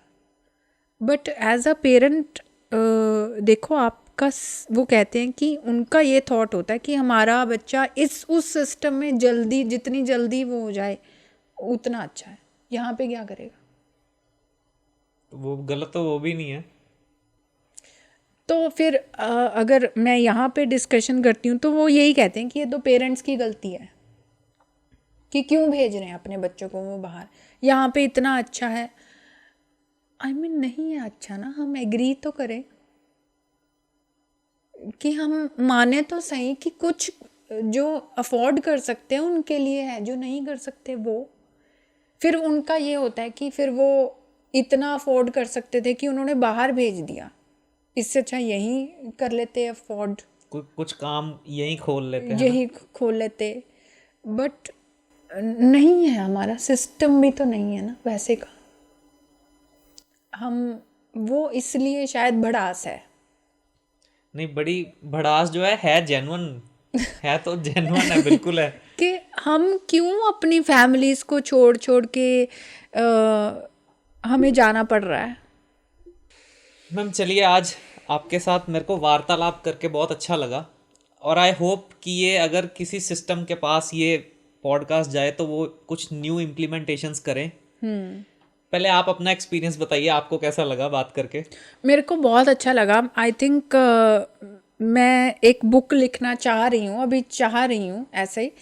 बट एज अ पेरेंट देखो आपका वो कहते हैं कि उनका ये थॉट होता है कि हमारा बच्चा उस सिस्टम में जल्दी, जितनी जल्दी वो हो जाए उतना अच्छा है। यहाँ पे क्या करेगा? वो गलत तो वो भी नहीं है। तो फिर अगर मैं यहाँ पे डिस्कशन करती हूँ तो वो यही कहते हैं कि ये तो पेरेंट्स की गलती है कि क्यों भेज रहे हैं अपने बच्चों को वो बाहर, यहाँ पे इतना अच्छा है। आई मीन नहीं है अच्छा ना, हम एग्री तो करें कि हम माने तो सही कि कुछ जो अफोर्ड कर सकते हैं उनके लिए है, जो नहीं कर सकते वो। फिर उनका ये होता है कि फिर वो इतना अफोर्ड कर सकते थे कि उन्होंने बाहर भेज दिया, इससे अच्छा यहीं कर लेते अफोर्ड, कुछ काम यहीं खोल लेते हैं ना। यही खोल लेते। बट नहीं है, हमारा सिस्टम भी तो नहीं है ना वैसे का। हम वो इसलिए शायद भड़ास है। नहीं, बड़ी भड़ास जो है जेन्युइन है, तो जेन्युइन है, बिल्कुल है। कि हम क्यों अपनी फैमिलीज को छोड़ छोड़ के हमें जाना पड़ रहा है। मैम चलिए, आज आपके साथ मेरे को वार्तालाप करके बहुत अच्छा लगा, और आई होप कि ये अगर किसी सिस्टम के पास ये पॉडकास्ट जाए तो वो कुछ न्यू इम्प्लीमेंटेशंस करें। पहले आप अपना एक्सपीरियंस बताइए, आपको कैसा लगा बात करके? मेरे को बहुत अच्छा लगा। आई थिंक मैं एक बुक लिखना चाह रही हूँ, अभी चाह रही हूँ ऐसे ही।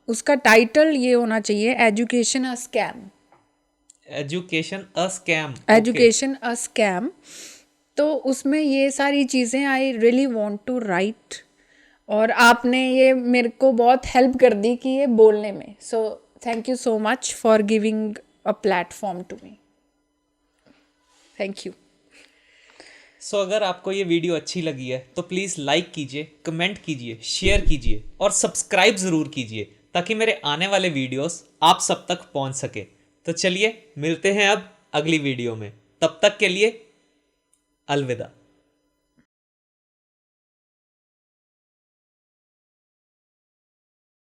उसका टाइटल ये होना चाहिए, education a scam. Education a scam. Education a scam. तो उसमें ये सारी चीज़ें I really want to write, और आपने ये मेरे को बहुत हेल्प कर दी कि ये बोलने में। So thank you so much for giving a platform to me. Thank you. So अगर आपको ये वीडियो अच्छी लगी है तो प्लीज़ लाइक कीजिए, कमेंट कीजिए, शेयर कीजिए और सब्सक्राइब ज़रूर कीजिए ताकि मेरे आने वाले वीडियोस आप सब तक पहुंच सके। तो चलिए मिलते हैं अब अगली वीडियो में, तब तक के लिए अलविदा।